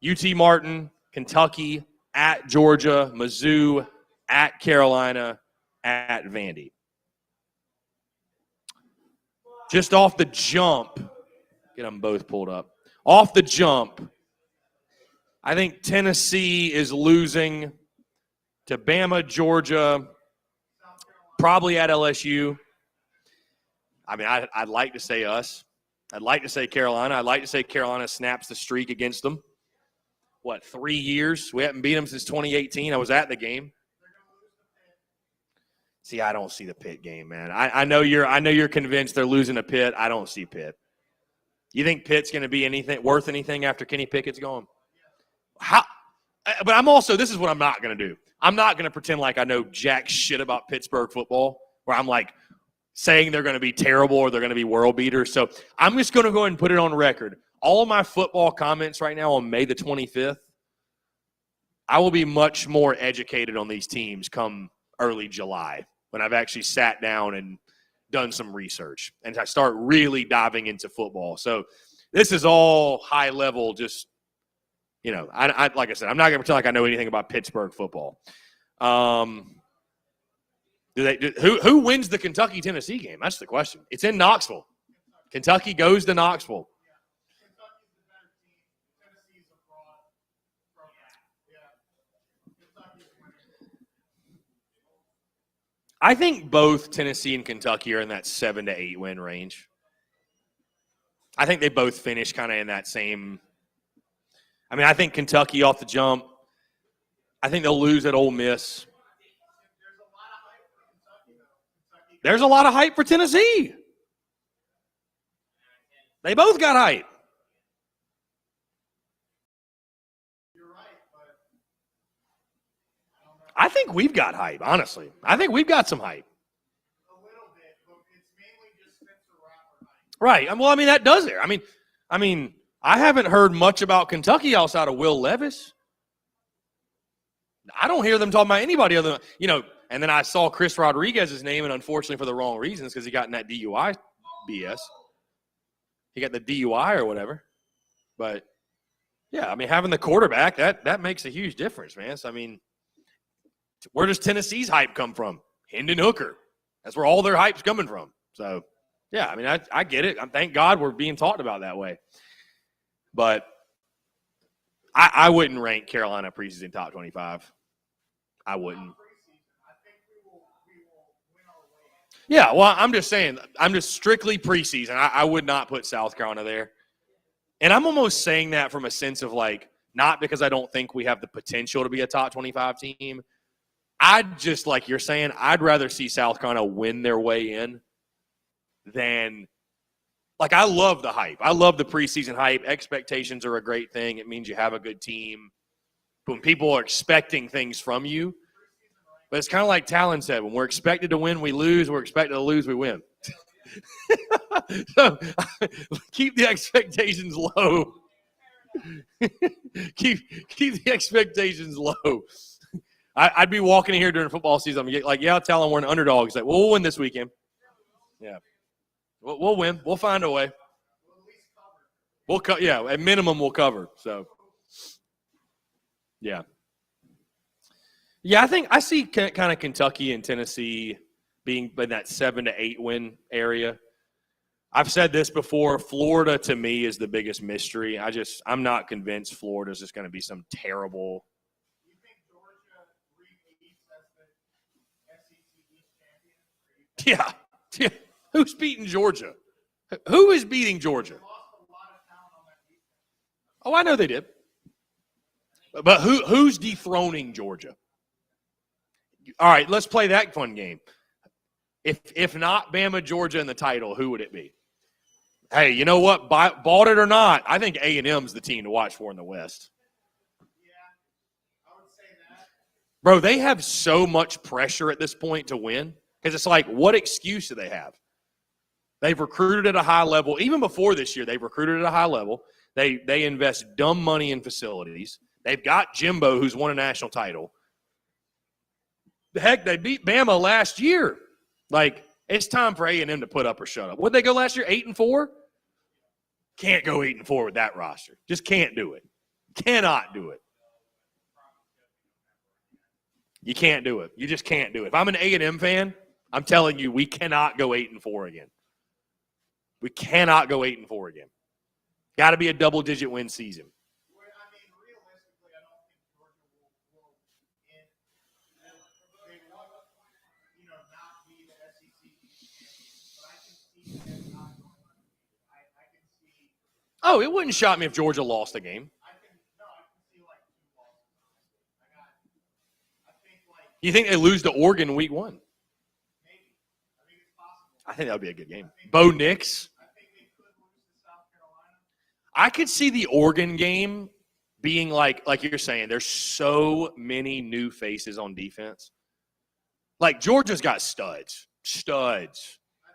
UT Martin, Kentucky, at Georgia, Mizzou, at Carolina, at Vandy. Just off the jump, get them both pulled up. Off the jump, I think Tennessee is losing to Bama, Georgia, probably at LSU. I mean, I'd like to say us. I'd like to say Carolina. I'd like to say Carolina snaps the streak against them. 3 years? We haven't beat them since 2018. I was at the game. See, I don't see the Pitt game, man. I know you're convinced they're losing to Pitt. I don't see Pitt. You think Pitt's going to be worth anything after Kenny Pickett's gone? How? But I'm also, this is what I'm not going to do. I'm not going to pretend like I know jack shit about Pittsburgh football, where I'm like saying they're going to be terrible or they're going to be world beaters. So I'm just going to go ahead and put it on record. All of my football comments right now on May the 25th, I will be much more educated on these teams come early July when I've actually sat down and done some research and I start really diving into football. So this is all high level, just, I like I said, I'm not going to pretend like I know anything about Pittsburgh football. Who wins the Kentucky-Tennessee game? That's the question. It's in Knoxville. Kentucky goes to Knoxville. I think both Tennessee and Kentucky are in that 7 to 8 win range. I think they both finish kind of in that same. I mean, I think Kentucky off the jump. I think they'll lose at Ole Miss. There's a lot of hype for Tennessee. They both got hype. I think we've got hype, honestly. I think we've got some hype.
A little bit, but it's mainly just Spencer Rattler hype.
Right. Well, I mean, that does it. I mean, I haven't heard much about Kentucky outside of Will Levis. I don't hear them talking about anybody other than, and then I saw Chris Rodriguez's name, and unfortunately for the wrong reasons because he got in that DUI BS. He got the DUI or whatever. But, yeah, I mean, having the quarterback, that makes a huge difference, man. So, I mean, where does Tennessee's hype come from? Hendon Hooker. That's where all their hype's coming from. So, yeah, I mean, I get it. Thank God we're being talked about that way. But I wouldn't rank Carolina preseason top 25. I wouldn't. Yeah, well, I'm just saying, I'm just strictly preseason. I would not put South Carolina there. And I'm almost saying that from a sense of not because I don't think we have the potential to be a top 25 team. I'd just, like you're saying, I'd rather see South Carolina win their way in than I love the hype. I love the preseason hype. Expectations are a great thing. It means you have a good team. When people are expecting things from you. But it's kind of like Talon said, when we're expected to win, we lose. We're expected to lose, we win. So keep the expectations low. keep the expectations low. I'd be walking in here during football season. I'm like, yeah, Talon, we're an underdog. He's like, well, we'll win this weekend. Yeah. We'll win. We'll find a way. Yeah, at minimum we'll cover. So, yeah. Yeah, I think I see kind of Kentucky and Tennessee being in that 7 to 8 win area. I've said this before. Florida, to me, is the biggest mystery. I'm not convinced Florida's just going to be some terrible.
You think Georgia repeats as the SEC East champion?
Yeah. Who's beating Georgia? Who is beating Georgia?
They lost a lot of talent on that defense.
Oh, I know they did. But who's dethroning Georgia? All right, let's play that fun game. If not Bama, Georgia in the title, who would it be? Hey, you know what? Bought it or not, I think A&M's the team to watch for in the West.
Yeah, I would say that.
Bro, they have so much pressure at this point to win because it's like, what excuse do they have? They've recruited at a high level. Even before this year, they've recruited at a high level. They invest dumb money in facilities. They've got Jimbo, who's won a national title. Heck, they beat Bama last year. Like, it's time for A&M to put up or shut up. What'd they go last year, 8-4? Can't go 8-4 with that roster. Just can't do it. Cannot do it. You can't do it. You just can't do it. If I'm an A&M fan, I'm telling you, we cannot go 8-4 again. We cannot go 8-4 again. Got to be a double-digit win season.
Well, I mean, realistically, I don't think Georgia will end. They won't, not be the SEC champion. But I can see them not going undefeated. I can see.
Oh, it wouldn't shock me if Georgia lost a game.
I can see like 2 losses. I think like.
You think they lose to Oregon in week 1?
Maybe. I think it's possible.
I think that would be a good game. Bo Nix.
I think they could lose to South Carolina.
I could see the Oregon game being like you're saying, there's so many new faces on defense. Like, Georgia's got studs.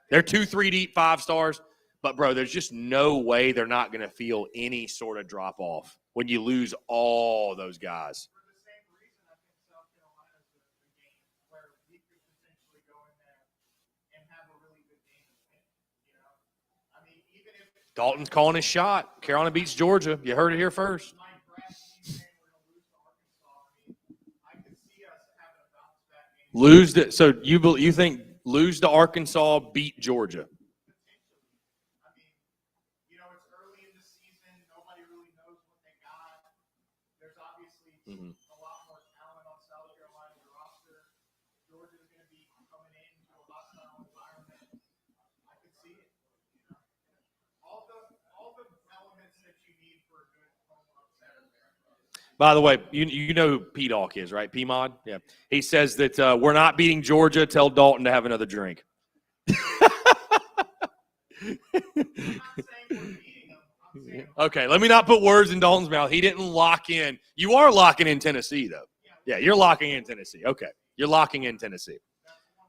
They're 2-3 deep 5 stars. But, bro, there's just no way they're not going to feel any sort of drop-off when you lose all those guys.
For the same reason, I think South Carolina is a game where we could potentially go in there and have a really good game and win. I mean, even if
Dalton's calling his shot. Carolina beats Georgia. You heard it here first.
like Brad saying we're going to lose to Arkansas, I could see us having a bounce back game.
So you think lose to Arkansas, beat Georgia?
Potentially. I mean, it's early in the season. Nobody really knows what they got. There's obviously a lot more talent on South Carolina's roster. Georgia's going to be coming into a hostile environment. I could see it. All the elements that you need for a good home upset are there.
By the way, you know who P-Dawk is, right? P-Mod? Yeah. He says that we're not beating Georgia. Tell Dalton to have another drink.
I'm not saying we're beating them. I'm saying
Okay, let me not put words in Dalton's mouth. He didn't lock in. You are locking in Tennessee, though. Yeah, you're locking in Tennessee. Okay, you're locking in Tennessee.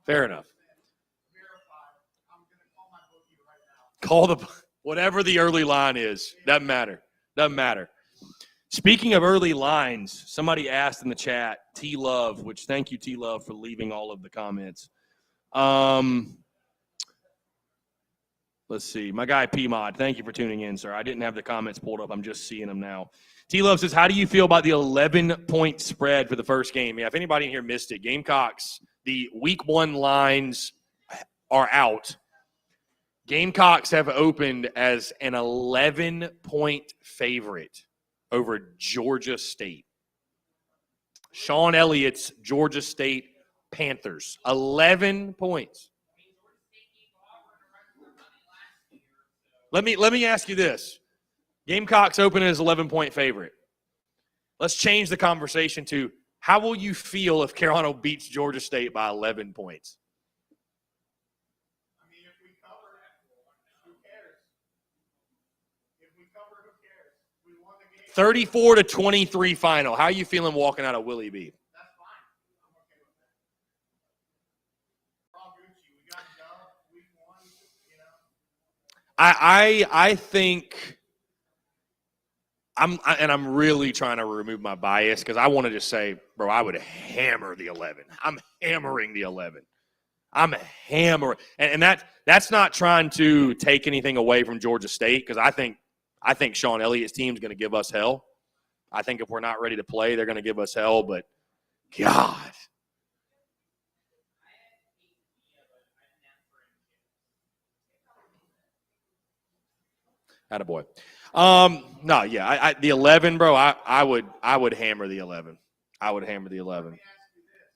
Fair enough.
verified. I'm going to call my bookie right now.
Call whatever the early line is. Doesn't matter. Speaking of early lines, somebody asked in the chat, T-Love, which thank you, T-Love, for leaving all of the comments. Let's see. My guy P-Mod, thank you for tuning in, sir. I didn't have the comments pulled up. I'm just seeing them now. T-Love says, how do you feel about the 11-point spread for the first game? Yeah, if anybody in here missed it, Gamecocks, the week 1 lines are out. Gamecocks have opened as an 11-point favorite over Georgia State. Sean Elliott's Georgia State Panthers. 11 points. Let me ask you this. Gamecocks open as 11-point favorite. Let's change the conversation to how will you feel if Carolina beats Georgia State by 11 points?
I mean, if we cover it, who cares? If we cover, who cares? We won the game.
34-23 final. How are you feeling walking out of Willie B?
That's fine. I'm okay with that. We're all Gucci. We got done. We won.
I think I'm really trying to remove my bias because I want to just say, bro, I would hammer the 11. I'm hammering the 11. I'm hammering, and that's not trying to take anything away from Georgia State because I think Sean Elliott's team is going to give us hell. I think if we're not ready to play, they're going to give us hell. But God. Attaboy. No, yeah, the 11, bro. I would hammer the 11. I would hammer the 11.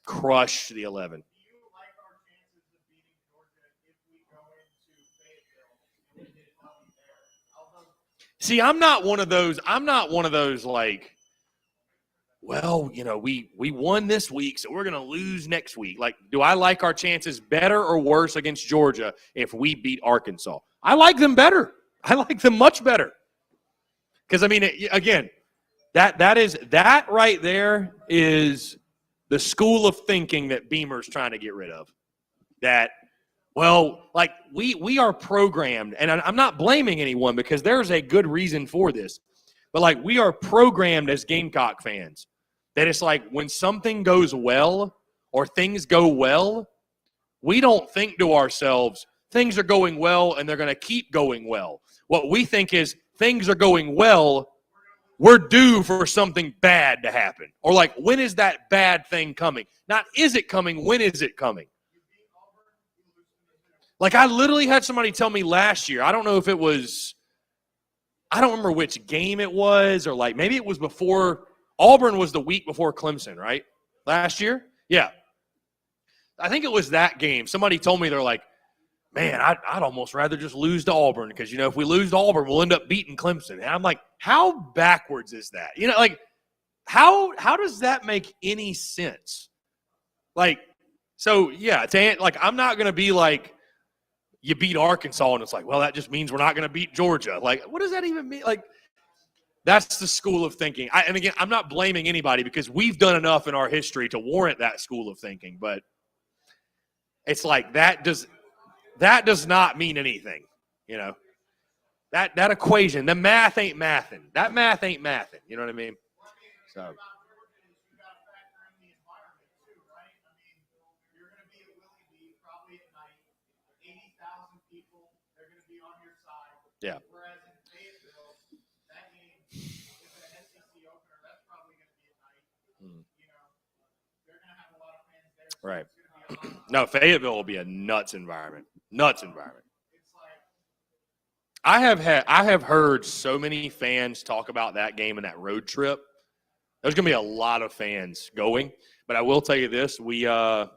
Crush the 11.
Do you like our chances of beating Georgia if we go into Fayetteville and we get lucky there?
See, I'm not one of those. Like, well, we won this week, so we're gonna lose next week. Like, do I like our chances better or worse against Georgia if we beat Arkansas? I like them better. I like them much better. Because again, that right there is the school of thinking that Beamer's trying to get rid of. That, well, like we are programmed, and I'm not blaming anyone because there's a good reason for this, but like we are programmed as Gamecock fans that it's like when something goes well or things go well, we don't think to ourselves, things are going well and they're going to keep going well. What we think is things are going well, we're due for something bad to happen. Or like, when is that bad thing coming? Not is it coming, when is it coming? Like, I literally had somebody tell me last year, I don't know if it was, I don't remember which game it was, or like maybe it was before, Auburn was the week before Clemson, right? Last year? Yeah. I think it was that game. Somebody told me, they're like, man, I'd almost rather just lose to Auburn because, if we lose to Auburn, we'll end up beating Clemson. And I'm like, how backwards is that? Like, how does that make any sense? Like, so, yeah, I'm not going to be like, you beat Arkansas, and it's like, well, that just means we're not going to beat Georgia. Like, what does that even mean? Like, that's the school of thinking. And again, I'm not blaming anybody because we've done enough in our history to warrant that school of thinking. But it's like that does not mean anything. That equation, the math ain't mathing. That math ain't mathing. You know what I mean? So. Yeah.
Whereas in Fayetteville, that game is an SEC opener. That's probably going to be a night. They're going to have a lot of fans there. So
right.
It's going to be
No, Fayetteville will be a nuts environment. Nuts environment.
It's like
I have heard so many fans talk about that game and that road trip. There's going to be a lot of fans going, but I will tell you this: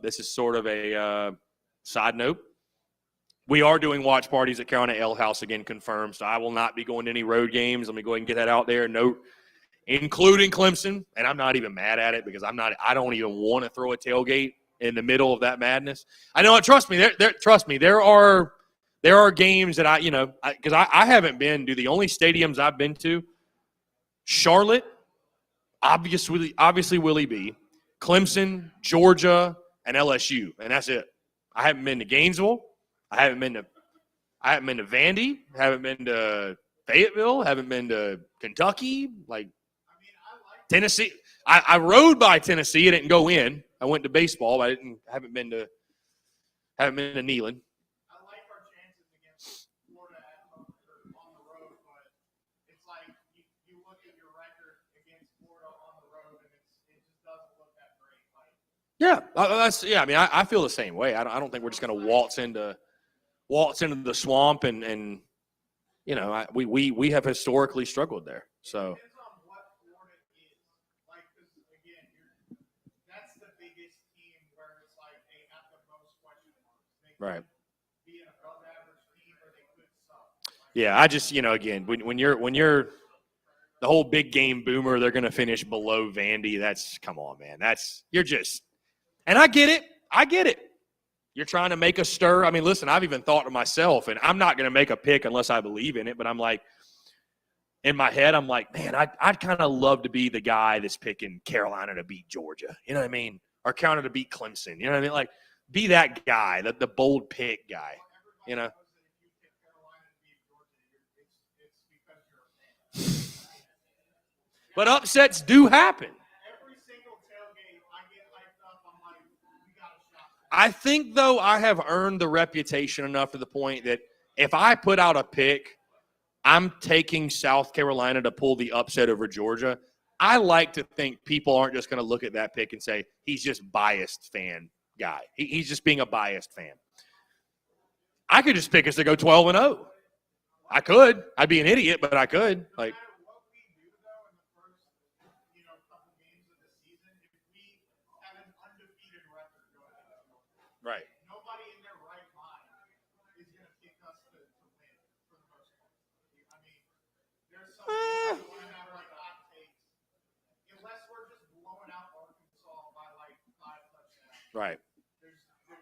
this is sort of a side note. We are doing watch parties at Carolina Ale House again, confirmed. So I will not be going to any road games. Let me go ahead and get that out there. Note, including Clemson, and I'm not even mad at it because I don't even want to throw a tailgate in the middle of that madness. I know. Trust me. There are games that because I haven't been to the only stadiums I've been to. Charlotte, obviously Willie B, Clemson, Georgia, and LSU, and that's it. I haven't been to Gainesville. I haven't been to Vandy. Haven't been to Fayetteville. Haven't been to Kentucky. Like Tennessee. I rode by Tennessee. I didn't go in. I went to baseball. But haven't been to Neyland.
I like our chances against Florida on the road, but it's like you look at your record against Florida on the road, and it just doesn't look that great.
I feel the same way. I don't think we're just going to waltz into the swamp and we have historically struggled there. So.
It depends on what Florida is. Like, because again, that's the biggest team where it's like they have the most question marks. They
right.
could be an above average team or they could suck.
Yeah, I just again when you're the whole big game boomer, they're going to finish below Vandy. That's come on, man. And I get it. You're trying to make a stir. I mean, listen, I've even thought to myself, and I'm not going to make a pick unless I believe in it, but I'm like, in my head, I'm like, man, I'd kind of love to be the guy that's picking Carolina to beat Georgia. You know what I mean? Or Carolina to beat Clemson. You know what I mean? Like, be that guy, the bold pick guy, But upsets do happen.
Every single tailgate, I get hyped up. I'm like, we got a shot.
I think, though, I have earned the reputation enough to the point that if I put out a pick, I'm taking South Carolina to pull the upset over Georgia. I like to think people aren't just going to look at that pick and say, he's just biased fan guy. He's just being a biased fan. I could just pick us to go 12-0. I could. I'd be an idiot, but I could. Like,
No matter what we do, though, in the first, couple games of the season, if we have an undefeated record going into it,
right.
nobody in their right mind is going to pick us to win for the most part. I mean, there's some people that want to have like hot takes, unless we're just blowing out Arkansas by like 5 touchdowns.
Right.
There's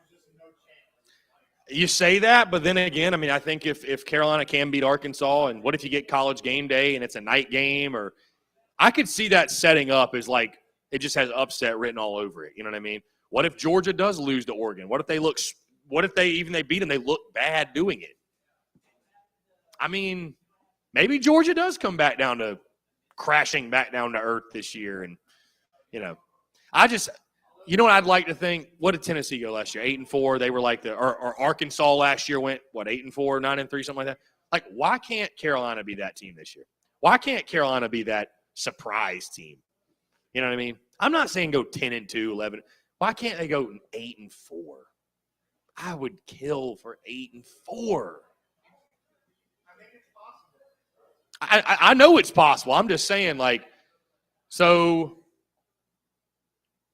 just no chance.
You say that, but then again, I mean, I think if Carolina can beat Arkansas, and what if you get College game day and it's a night game, or I could see that setting up as like it just has upset written all over it. You know what I mean? What if Georgia does lose to Oregon? What if they beat them, they look bad doing it? I mean, maybe Georgia does come crashing back down to earth this year, and you know what I'd like to think? What did Tennessee go last year? 8-4. They were like or Arkansas last year went 8-4, 9-3, something like that. Like, why can't Carolina be that team this year? Why can't Carolina be that surprise team? You know what I mean? I'm not saying go 10-2, 11. Why can't they go 8-4? I would kill for 8-4.
I think it's possible.
I know it's possible. I'm just saying, like, so.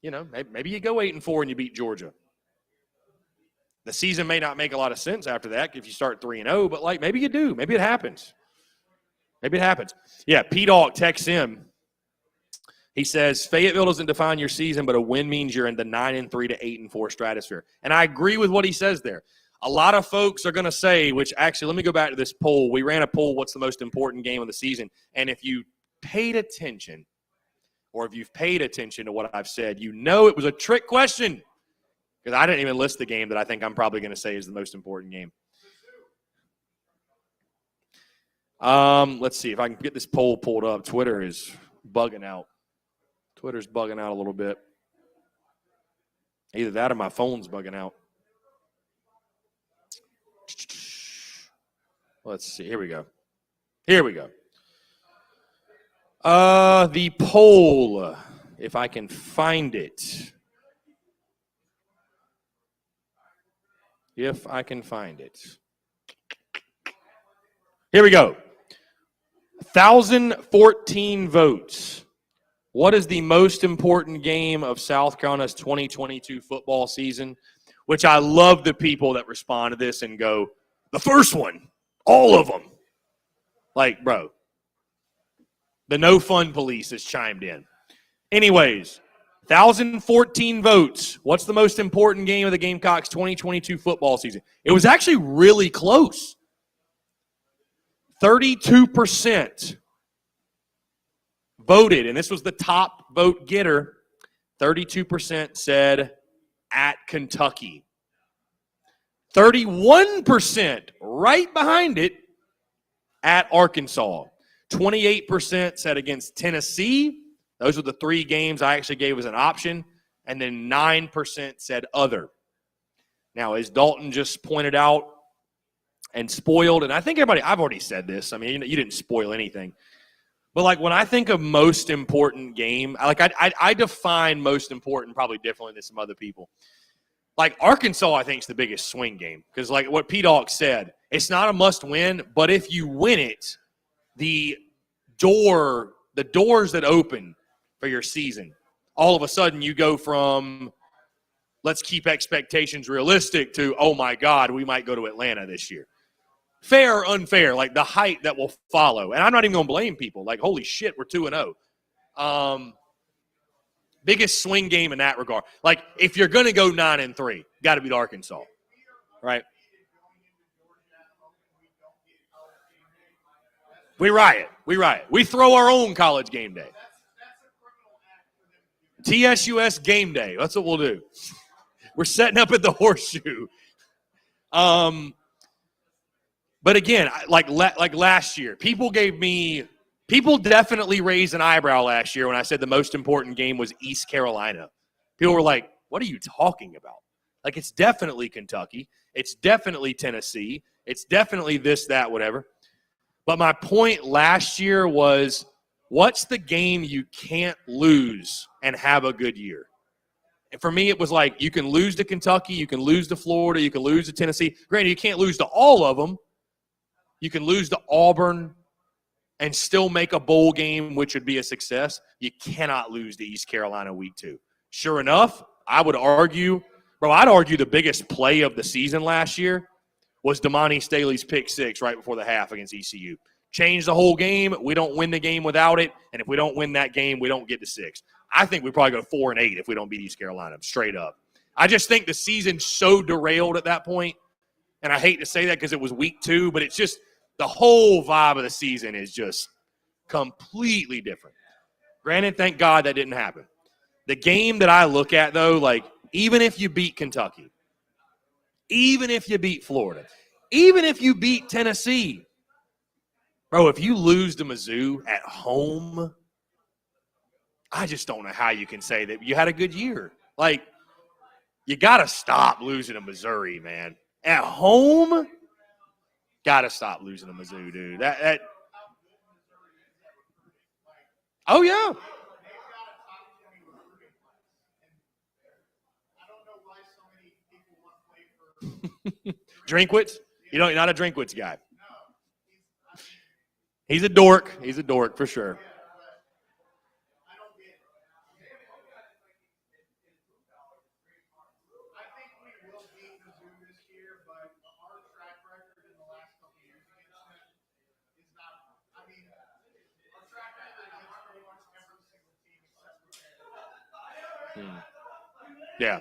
Maybe you go 8-4 and you beat Georgia. The season may not make a lot of sense after that if you start 3-0, but like maybe you do. Maybe it happens. Yeah, P-Dog texts him. He says, Fayetteville doesn't define your season, but a win means you're in the 9-3 to 8-4 stratosphere. And I agree with what he says there. A lot of folks are going to say, which actually, let me go back to this poll. We ran a poll, what's the most important game of the season? And if you paid attention, or if you've paid attention to what I've said, you know it was a trick question, because I didn't even list the game that I think I'm probably going to say is the most important game. Let's see if I can get this poll pulled up. Twitter is bugging out. Twitter's bugging out a little bit. Either that or my phone's bugging out. Let's see. Here we go. The poll, if I can find it. Here we go. 1,014 votes. What is the most important game of South Carolina's 2022 football season? Which I love the people that respond to this and go, the first one, all of them. Like, bro. The no fun police has chimed in. Anyways, 1,014 votes. What's the most important game of the Gamecocks 2022 football season? It was actually really close. 32% voted, and this was the top vote getter. 32% said at Kentucky. 31% right behind it at Arkansas. 28% said against Tennessee. Those were the 3 games I actually gave as an option. And then 9% said other. Now, as Dalton just pointed out and spoiled, and I think everybody, I've already said this. I mean, you didn't spoil anything. But, like, when I think of most important game, I define most important probably differently than some other people. Like, Arkansas, I think, is the biggest swing game. Because, like what P-Dog said, it's not a must-win, but if you win it, the doors that open for your season, all of a sudden you go from let's keep expectations realistic to, oh my God, we might go to Atlanta this year. Fair or unfair, like the height that will follow. And I'm not even going to blame people. Like, holy shit, we're 2-0. Biggest swing game in that regard. Like, if you're going to go 9-3, got to beat Arkansas, right? We riot. We throw our own college game day. TSUS game day. That's what we'll do. We're setting up at the Horseshoe. But again, like last year, people definitely raised an eyebrow last year when I said the most important game was East Carolina. People were like, what are you talking about? Like, it's definitely Kentucky. It's definitely Tennessee. It's definitely this, that, whatever. But my point last year was, what's the game you can't lose and have a good year? And for me, it was like, you can lose to Kentucky, you can lose to Florida, you can lose to Tennessee. Granted, you can't lose to all of them, You can lose to Auburn and still make a bowl game, which would be a success. You cannot lose to East Carolina week 2. Sure enough, I'd argue the biggest play of the season last year was Damani Staley's pick 6 right before the half against ECU. Changed the whole game. We don't win the game without it, and if we don't win that game, we don't get to 6. I think we probably go 4-8 if we don't beat East Carolina, straight up. I just think the season's so derailed at that point, and I hate to say that because it was week 2, but it's just the whole vibe of the season is just completely different. Granted, thank God that didn't happen. The game that I look at, though, like, even if you beat Kentucky, even if you beat Florida, even if you beat Tennessee, bro, if you lose to Mizzou at home, I just don't know how you can say that you had a good year. Like, you got to stop losing to Missouri, man. At home, got to stop losing to Mizzou, dude. Oh, yeah. Drinkwitz? You're not a Drinkwitz guy. He's a dork. He's a dork for sure. Yeah.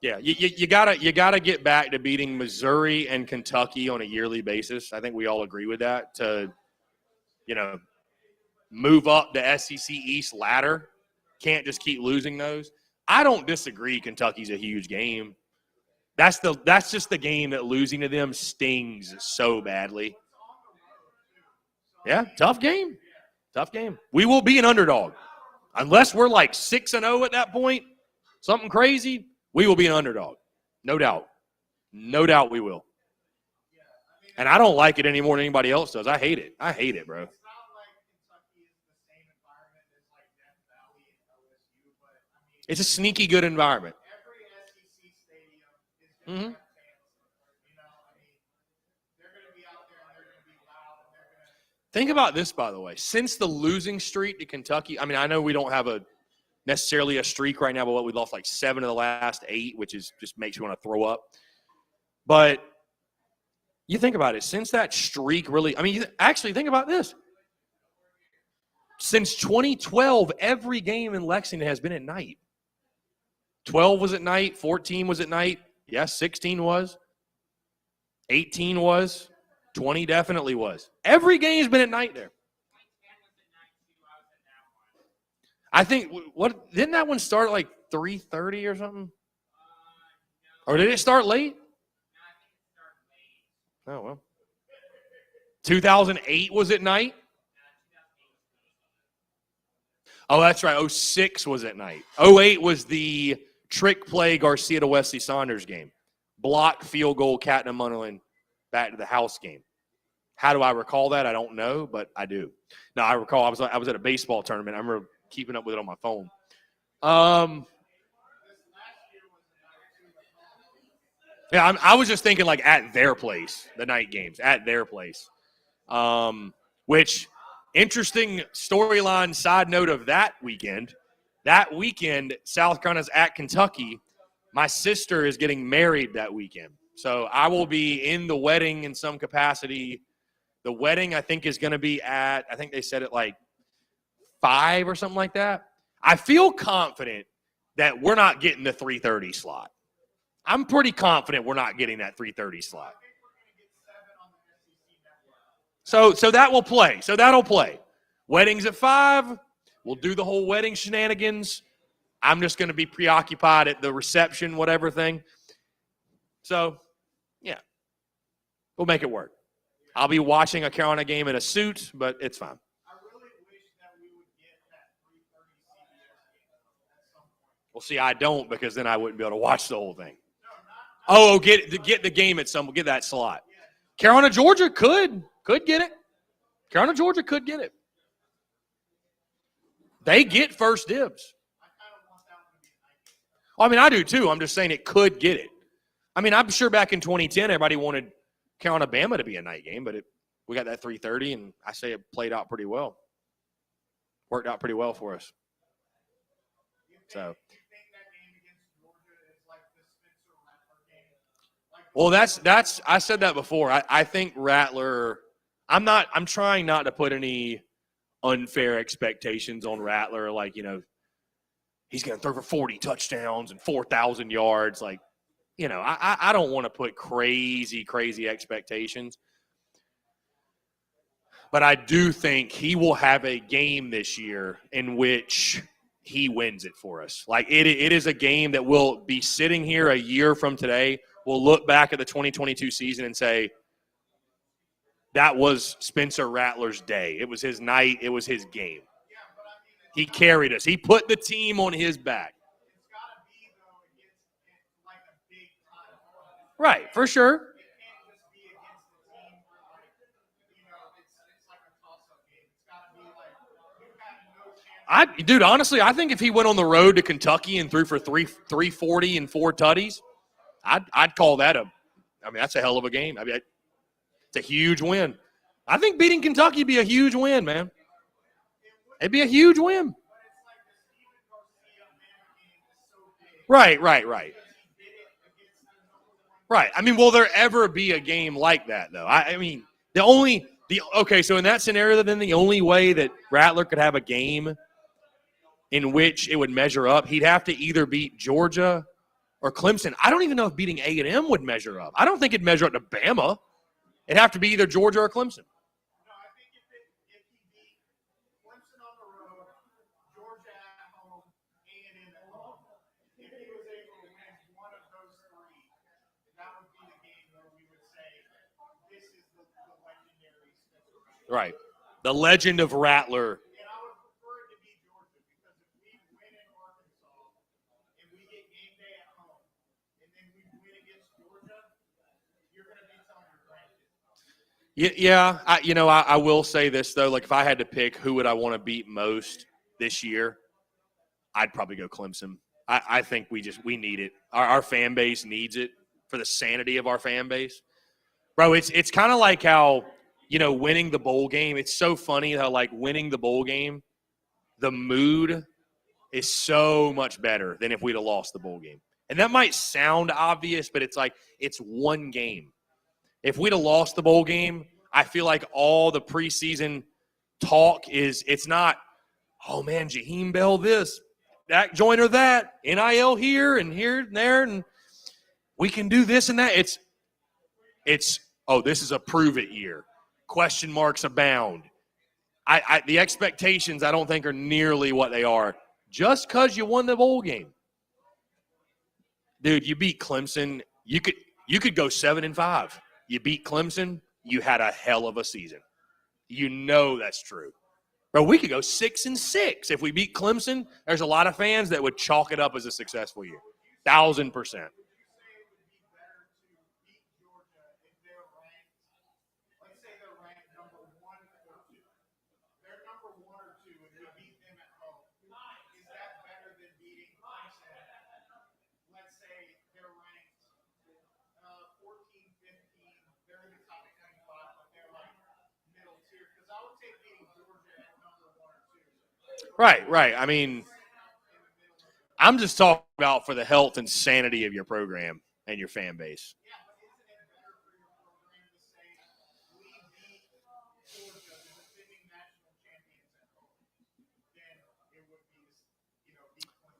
Yeah, you gotta get back to beating Missouri and Kentucky on a yearly basis. I think we all agree with that to, move up the SEC East ladder. Can't just keep losing those. I don't disagree. Kentucky's a huge game. That's just the game that losing to them stings so badly. Yeah, tough game. Tough game. We will be an underdog unless we're like 6-0 at that point. Something crazy. We will be an underdog. No doubt. No doubt we will. And I don't like it any more than anybody else does. I hate it. I hate it, bro. It's a sneaky good environment. Mm-hmm. Think about this, by the way. Since the losing streak to Kentucky, I mean, I know we don't have necessarily a streak right now, but we lost like 7 of the last 8, which is just makes you want to throw up. But you think about it. Since that streak really, I mean, actually think about this. Since 2012, every game in Lexington has been at night. 12 was at night. 14 was at night. Yes, 16 was. 18 was. 20 definitely was. Every game's been at night there. I think didn't that one start at like 3:30 or something? Or did it start late? Oh well. 2008 was at night. Oh, that's right. 06 was at night. 08 was the trick play Garcia to Wesley Saunders game. Blocked field goal, Catna-Munderland back to the house game. How do I recall that? I don't know, but I do. No, I recall I was at a baseball tournament. I remember keeping up with it on my phone. Yeah, I was just thinking like at their place, the night games, at their place. Which, interesting storyline side note of that weekend. That weekend, South Carolina's at Kentucky. My sister is getting married that weekend. So I will be in the wedding in some capacity. The wedding, I think, is going to be I think they said it like 5 or something like that. I feel confident that we're not getting the 3:30 slot. I'm pretty confident we're not getting that 3:30 slot. So that will play. So that'll play. Wedding's at 5. We'll do the whole wedding shenanigans. I'm just going to be preoccupied at the reception, whatever thing. So, yeah, we'll make it work. I'll be watching a Carolina game in a suit, but it's fine.
I really wish that we would get that 3:30 CBS game at some point.
Well, see, I don't because then I wouldn't be able to watch the whole thing. No, get the game at some. Get that slot. Carolina, Georgia could get it. Carolina, Georgia could get it. They get first dibs. I mean, I do too. I'm just saying it could get it. I mean, I'm sure back in 2010, everybody wanted count Alabama to be a night game, but we got that 3:30, and I say it played out pretty well. Worked out pretty well for us. So. Well, that's I said that before. I think Rattler. I'm trying not to put any unfair expectations on Rattler. Like, he's going to throw for 40 touchdowns and 4,000 yards. Like, I don't want to put crazy expectations. But I do think he will have a game this year in which he wins it for us. Like, it is a game that will be sitting here a year from today. We'll look back at the 2022 season and say, that was Spencer Rattler's day. It was his night. It was his game. He carried us. He put the team on his back. Right, for sure. Dude, honestly, I think if he went on the road to Kentucky and threw for 340 and 4 tutties, I'd call that that's a hell of a game. I mean, it's a huge win. I think beating Kentucky would be a huge win, man. It'd be a huge win. Right. Right. I mean, will there ever be a game like that, though? So in that scenario, then the only way that Rattler could have a game in which it would measure up, he'd have to either beat Georgia or Clemson. I don't even know if beating A&M would measure up. I don't think it'd measure up to Bama. It'd have to be either Georgia or Clemson.
No, I think if he beat Clemson on the road, Georgia at home, A&M at home, if he was able to win one of those three, that would be the game where we would say, this is the legendary Spencer Rattler.
Right. The legend of Rattler.
And I would prefer it to be Georgia, because if we win in Arkansas and we get game day at home, and then we win against Georgia, you're going to be telling your grandkids.
Yeah. I will say this, though. Like, if I had to pick who would I want to beat most this year, I'd probably go Clemson. I think we need it. Our fan base needs it for the sanity of our fan base. Bro, it's kind of like how, winning the bowl game, it's so funny how, like, winning the bowl game, the mood is so much better than if we'd have lost the bowl game. And that might sound obvious, but it's like, it's one game. If we'd have lost the bowl game, I feel like all the preseason talk it's not, oh, man, Jaheim Bell this, Dak Joyner that, NIL here and there, and we can do this and that. It's this is a prove-it year. Question marks abound. The expectations, I don't think, are nearly what they are just because you won the bowl game. Dude, you beat Clemson. You could go 7-5. You beat Clemson, you had a hell of a season. That's true. Bro, we could go 6-6. If we beat Clemson, there's a lot of fans that would chalk it up as a successful year. 1,000%. Right. I mean, I'm just talking about for the health and sanity of your program and your fan base.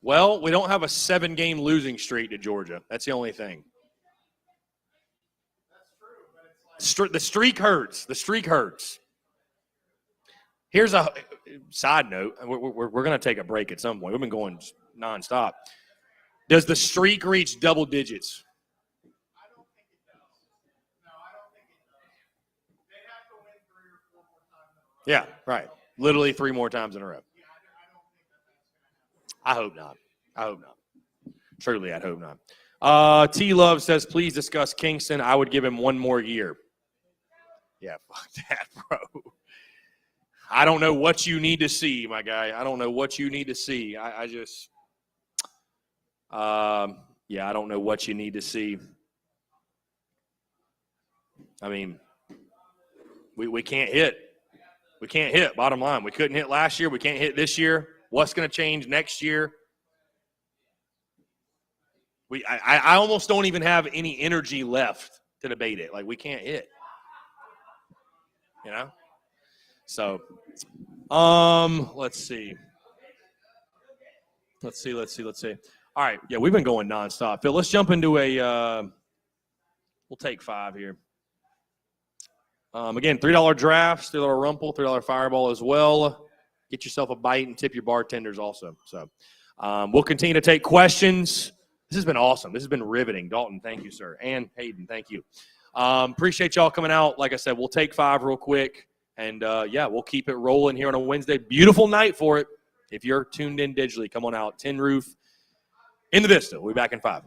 Well, we don't have a 7-game losing streak to Georgia. That's the only thing. The streak hurts. The streak hurts. Here's a side note. We're going to take a break at some point. We've been going nonstop. Does the streak reach double digits?
I don't think it does. No, I don't think it does. They have to win 3 or 4 more times in a row.
Yeah, right. Literally 3 more times in a row.
Yeah, I don't think that's going to happen.
I hope not. Truly, I'd hope not. T-Love says, please discuss Kingston. I would give him 1 more year. Yeah, fuck that, bro. I don't know what you need to see, my guy. I don't know what you need to see. I don't know what you need to see. I mean, we can't hit. We can't hit, bottom line. We couldn't hit last year. We can't hit this year. What's going to change next year? I almost don't even have any energy left to debate it. Like, we can't hit. You know? So, let's see. Let's see. All right. Yeah, we've been going nonstop. Phil, let's jump into we'll take 5 here. Again, $3 drafts, $3 Rumple, $3 Fireball as well. Get yourself a bite and tip your bartenders also. So we'll continue to take questions. This has been awesome. This has been riveting. Dalton, thank you, sir. And Hayden, thank you. Appreciate y'all coming out. Like I said, we'll take 5 real quick. And, yeah, we'll keep it rolling here on a Wednesday. Beautiful night for it. If you're tuned in digitally, come on out. Tin Roof in the Vista. We'll be back in 5.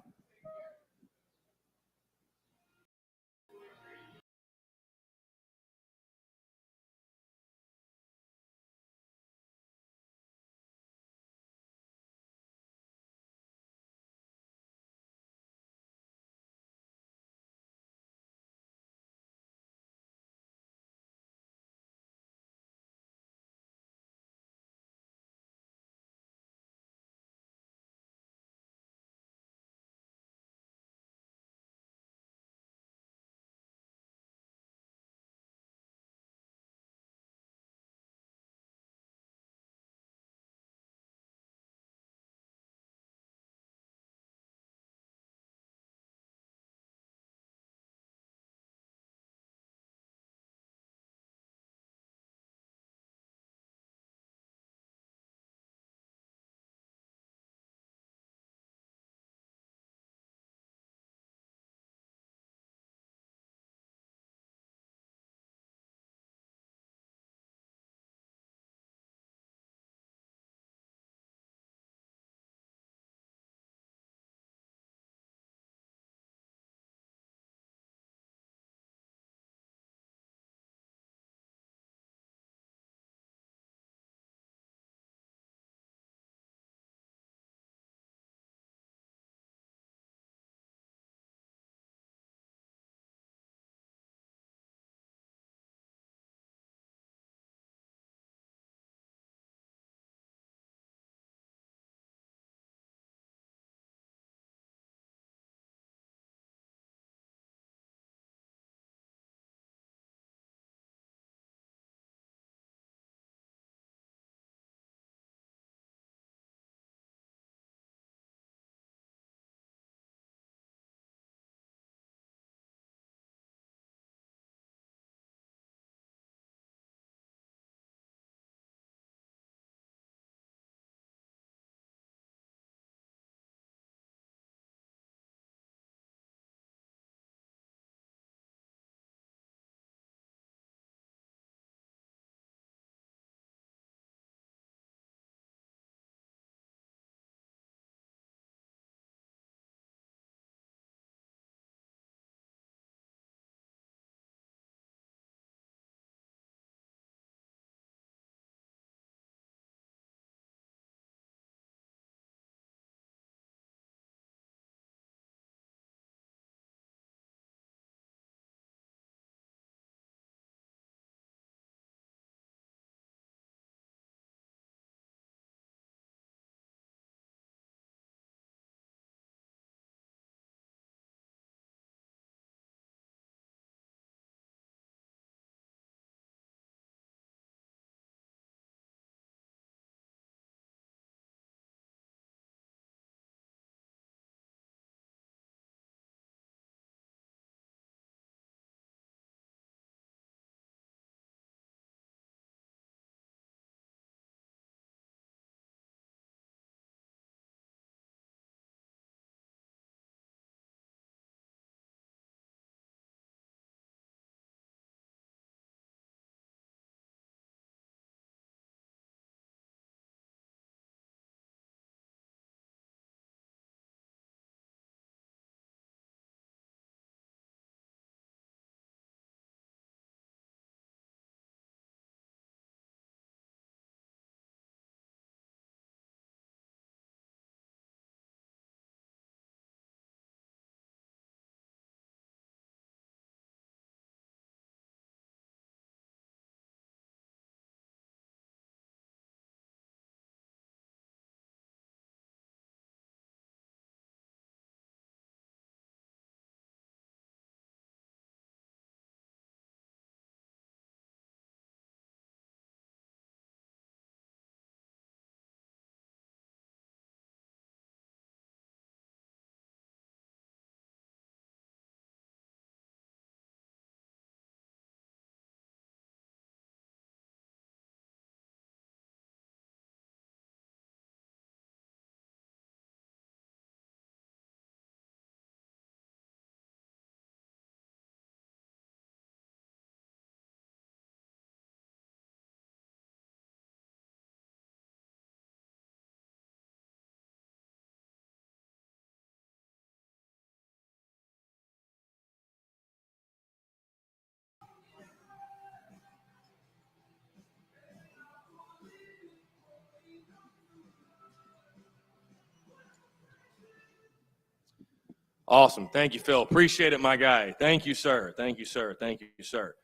Awesome. Thank you, Phil. Appreciate it, my guy. Thank you, sir. Thank you, sir. Thank you, sir.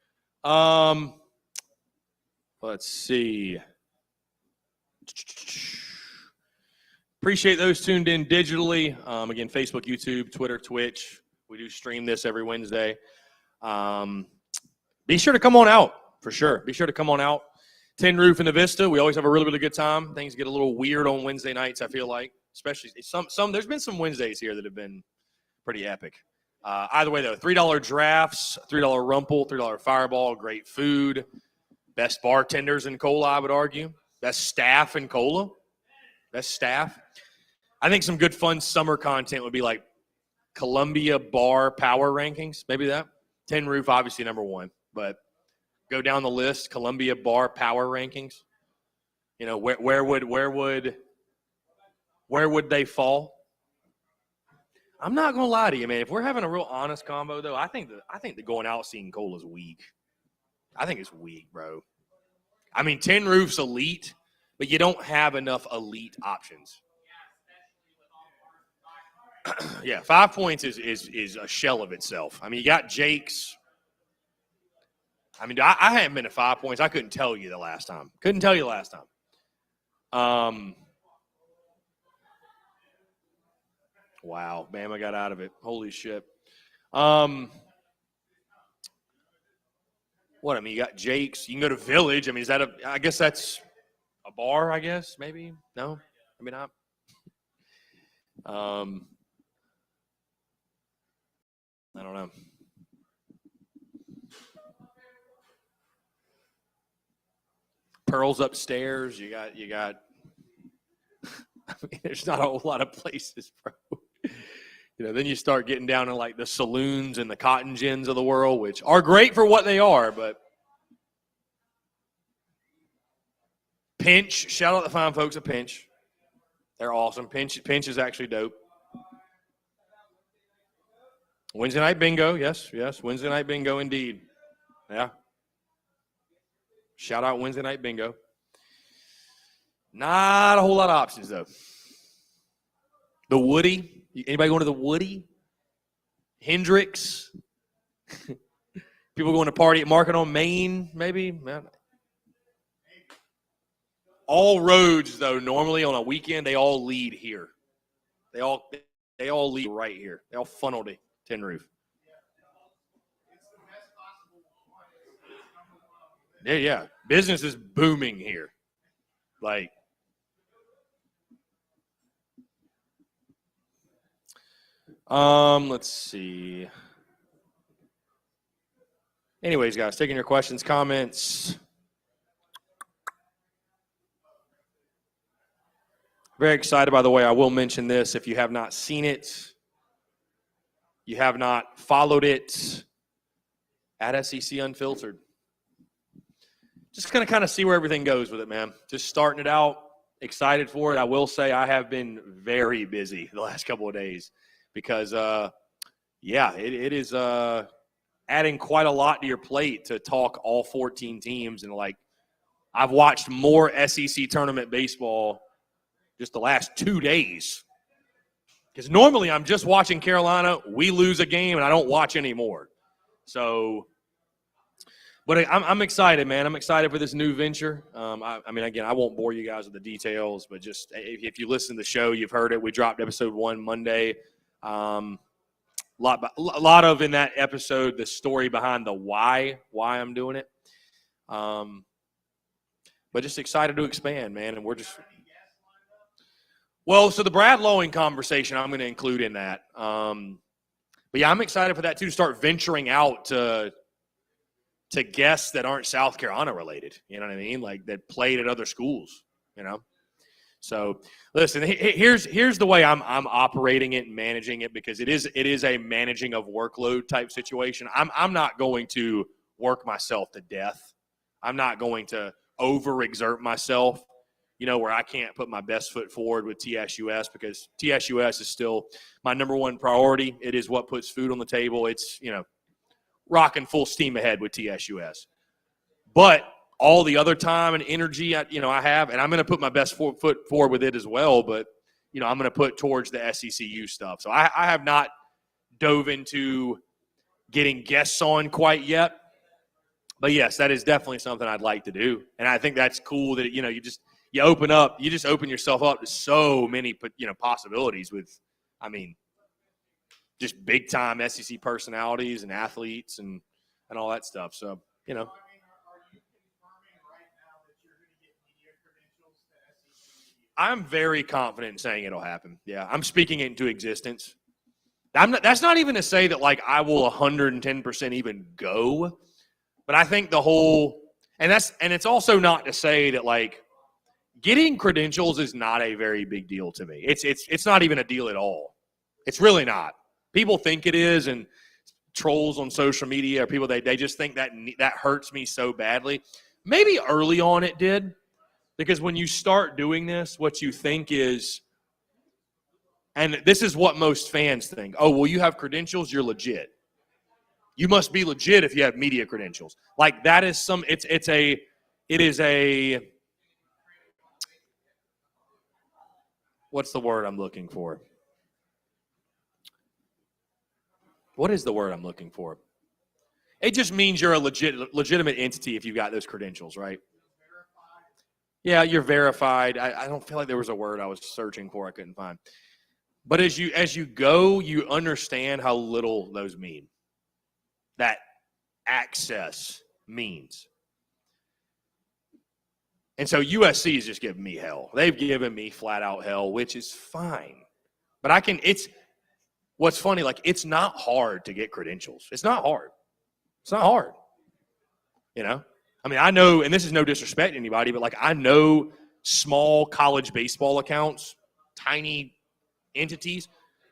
Let's see. Appreciate those tuned in digitally. Again, Facebook, YouTube, Twitter, Twitch. We do stream this every Wednesday. Be sure to come on out, for sure. Be sure to come on out. Tin Roof in the Vista. We always have a really, really good time. Things get a little weird on Wednesday nights, I feel like. Especially some there's been some Wednesdays here that have been pretty epic. Either way, though, $3 drafts, $3 Rumple, $3 Fireball, great food. Best bartenders in Cola, I would argue. Best staff in Cola. Best staff. I think some good fun summer content would be like Columbia Bar Power Rankings. Maybe that. Tin Roof, obviously, number one. But go down the list. Columbia Bar Power Rankings. You know, where would they fall? I'm not gonna lie to you, man. If we're having a real honest combo, though, I think the going out scene Cola is weak. I think it's weak, bro. I mean, Tin Roof's elite, but you don't have enough elite options. Yeah, 5 points is a shell of itself. I mean, you got Jake's. I mean, I hadn't been to 5 points. I couldn't tell you the last time. Wow, Bama got out of it. Holy shit. What, I mean, you got Jake's. You can go to Village. I mean, I guess that's a bar, I guess, maybe? No? Maybe not? I don't know. Pearl's upstairs. You got I mean, there's not a whole lot of places, bro. You know, then you start getting down to like the saloons and the cotton gins of the world, which are great for what they are, but Pinch, shout out the fine folks at Pinch. They're awesome. Pinch is actually dope. Wednesday night bingo, yes. Wednesday night bingo indeed. Yeah. Shout out Wednesday night bingo. Not a whole lot of options, though. The Woody. Anybody going to the Woody? Hendrix. People going to party at Market on Main, maybe? All roads, though, normally on a weekend, they all lead here. They all lead right here. They all funnel to Tin Roof. Yeah. Business is booming here. Like, let's see. Anyways, guys, taking your questions, comments. Very excited, by the way. I will mention this. If you have not seen it, you have not followed it, at SEC Unfiltered. Just going to kind of see where everything goes with it, man. Just starting it out, excited for it. I will say I have been very busy the last couple of days because, it is adding quite a lot to your plate to talk all 14 teams. And, like, I've watched more SEC tournament baseball just the last 2 days. Because normally I'm just watching Carolina. We lose a game, and I don't watch anymore. So – but I'm excited, man. I'm excited for this new venture. I mean, again, I won't bore you guys with the details, but just if you listen to the show, you've heard it. We dropped episode 1 Monday. A lot of in that episode, the story behind the why I'm doing it. But just excited to expand, man. And we're just – well, so the Brad Lowing conversation I'm going to include in that. But, yeah, I'm excited for that, too, to start venturing out to guests that aren't South Carolina related, you know what I mean? Like that played at other schools, you know? So listen, here's the way I'm operating it and managing it, because it is a managing of workload type situation. I'm not going to work myself to death. I'm not going to overexert myself, you know, where I can't put my best foot forward with TSUS, because TSUS is still my number one priority. It is what puts food on the table. It's, you know, rocking full steam ahead with TSUS. But all the other time and energy, I have, and I'm going to put my best foot forward with it as well, but, you know, I'm going to put towards the SECU stuff. So I have not
dove into getting guests on quite yet. But yes, that is definitely something I'd like to do. And I think that's cool that, you just open yourself up to so many, possibilities with, just big time SEC personalities and athletes and all that stuff. So,
So, I mean, are you confirming right now that you're going to get media credentials to SEC media?
I'm very confident in saying it'll happen. Yeah, I'm speaking it into existence. That's not even to say that, like, I will 110% even go. But I think and it's also not to say that, like, getting credentials is not a very big deal to me. It's not even a deal at all. It's really not. People think it is, and trolls on social media or people, they just think that hurts me so badly. Maybe early on it did, because when you start doing this, what you think is, and this is what most fans think, oh, well, you have credentials, you're legit. You must be legit if you have media credentials. Like, that is what's the word I'm looking for? What is the word I'm looking for? It just means you're a legitimate entity if you've got those credentials, right? Yeah, you're verified. I don't feel like there was a word I was searching for I couldn't find. But as you go, you understand how little those mean. That access means. And so USC is just giving me hell. They've given me flat out hell, which is fine. But what's funny, like, it's not hard to get credentials. It's not hard. It's not hard. I know, and this is no disrespect to anybody, but, like, I know small college baseball accounts, tiny entities,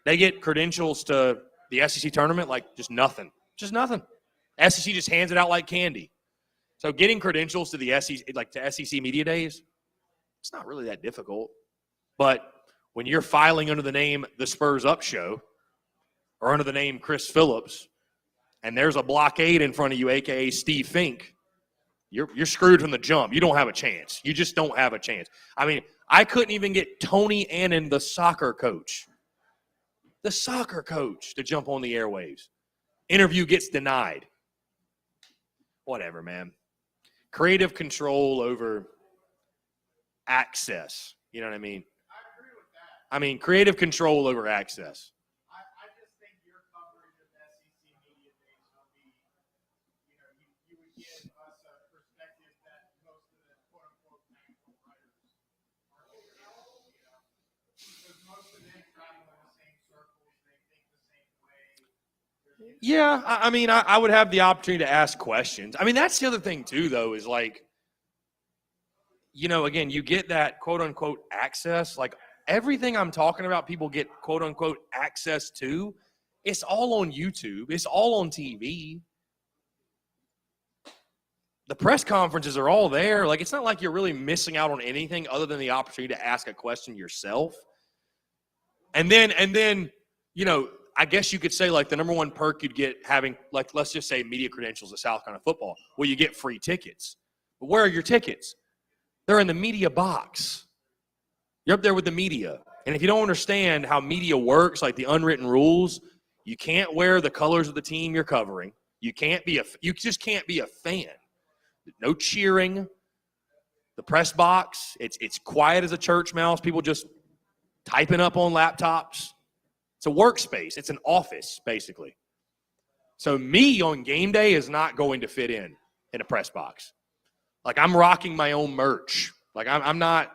they get credentials to the SEC tournament like just nothing. Just nothing. SEC just hands it out like candy. So getting credentials to the SEC, like to SEC Media Days, it's not really that difficult. But when you're filing under the name The Spurs Up Show or under the name Chris Phillips, and there's a blockade in front of you, a.k.a. Steve Fink, you're screwed from the jump. You don't have a chance. You just don't have a chance. I couldn't even get Tony Annan, the soccer coach, to jump on the airwaves. Interview gets denied. Whatever, man. Creative control over access. You know what I mean?
I agree with that.
Creative control over access.
I just think your coverage of SEC Media Days will be, you would give us a perspective that most of the quote-unquote national writers aren't going to have, because most of them travel in the same circles, they think the same way.
Yeah, I would have the opportunity to ask questions. That's the other thing, too, though, is like, again, you get that quote-unquote access. Like, everything I'm talking about, people get quote-unquote access to. It's all on YouTube. It's all on TV. The press conferences are all there. Like, it's not like you're really missing out on anything other than the opportunity to ask a question yourself. And then, I guess you could say, like, the number one perk you'd get having, like, let's just say media credentials at South Carolina football. Well, you get free tickets. But where are your tickets? They're in the media box. You're up there with the media. And if you don't understand how media works, like the unwritten rules, you can't wear the colors of the team you're covering. You just can't be a fan. No cheering. The press box, it's quiet as a church mouse. People just typing up on laptops. It's a workspace. It's an office, basically. So me on game day is not going to fit in a press box. Like, I'm rocking my own merch. Like, I'm not.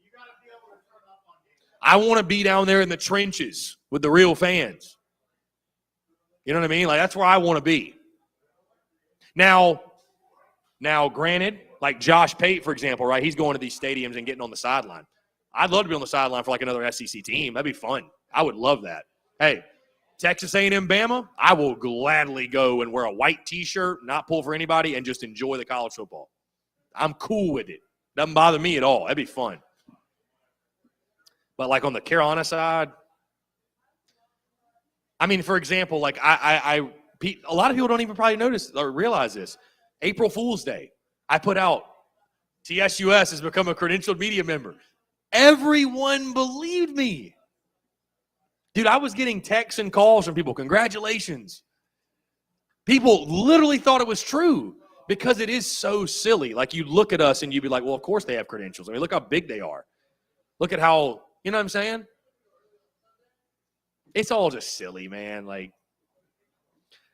You got to be able to turn up on game day.
I want to be down there in the trenches with the real fans. You know what I mean? Like, that's where I want to be. Now, granted, like Josh Pate, for example, right? He's going to these stadiums and getting on the sideline. I'd love to be on the sideline for like another SEC team. That'd be fun. I would love that. Hey, Texas A&M Bama, I will gladly go and wear a white T-shirt, not pull for anybody, and just enjoy the college football. I'm cool with it. Doesn't bother me at all. That'd be fun. But like on the Carolina side, for example, like a lot of people don't even probably notice or realize this. April Fool's Day, I put out TSUS has become a credentialed media member. Everyone believed me. Dude, I was getting texts and calls from people. Congratulations. People literally thought it was true because it is so silly. Like, you look at us and you'd be like, well, of course they have credentials. I mean, look how big they are. Look at how, you know what I'm saying? It's all just silly, man. Like,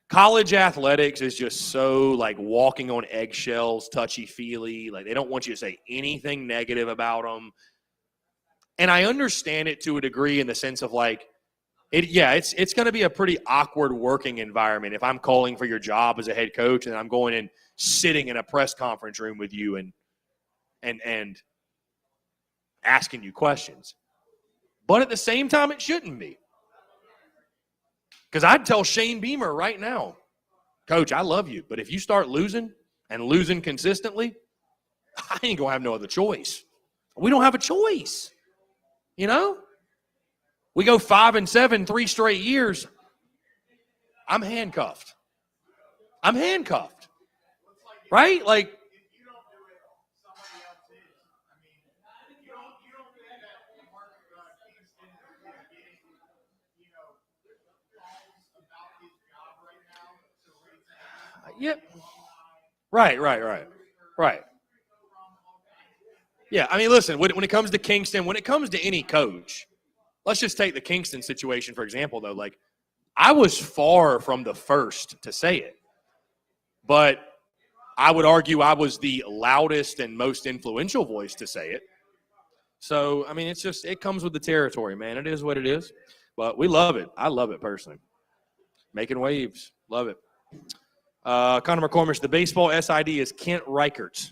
college athletics is just so, like, walking on eggshells, touchy-feely. Like, they don't want you to say anything negative about them. And I understand it to a degree in the sense of, like, it's going to be a pretty awkward working environment if I'm calling for your job as a head coach and I'm going and sitting in a press conference room with you and asking you questions. But at the same time, it shouldn't be. Because I'd tell Shane Beamer right now, Coach, I love you, but if you start losing and losing consistently, I ain't going to have no other choice. We don't have a choice, you know? We go 5-7, 3 straight years. I'm handcuffed. Right? Like,
If you don't do it, somebody else is. I mean, you don't think that Mark Kingston is getting, calls about his job right now to raise
yep. Right. Yeah, I mean, listen, when it comes to Kingston, when it comes to any coach, let's just take the Kingston situation, for example, though. Like, I was far from the first to say it. But I would argue I was the loudest and most influential voice to say it. So, I mean, it comes with the territory, man. It is what it is. But we love it. I love it personally. Making waves. Love it. Connor McCormick, the baseball SID is Kent Reichert.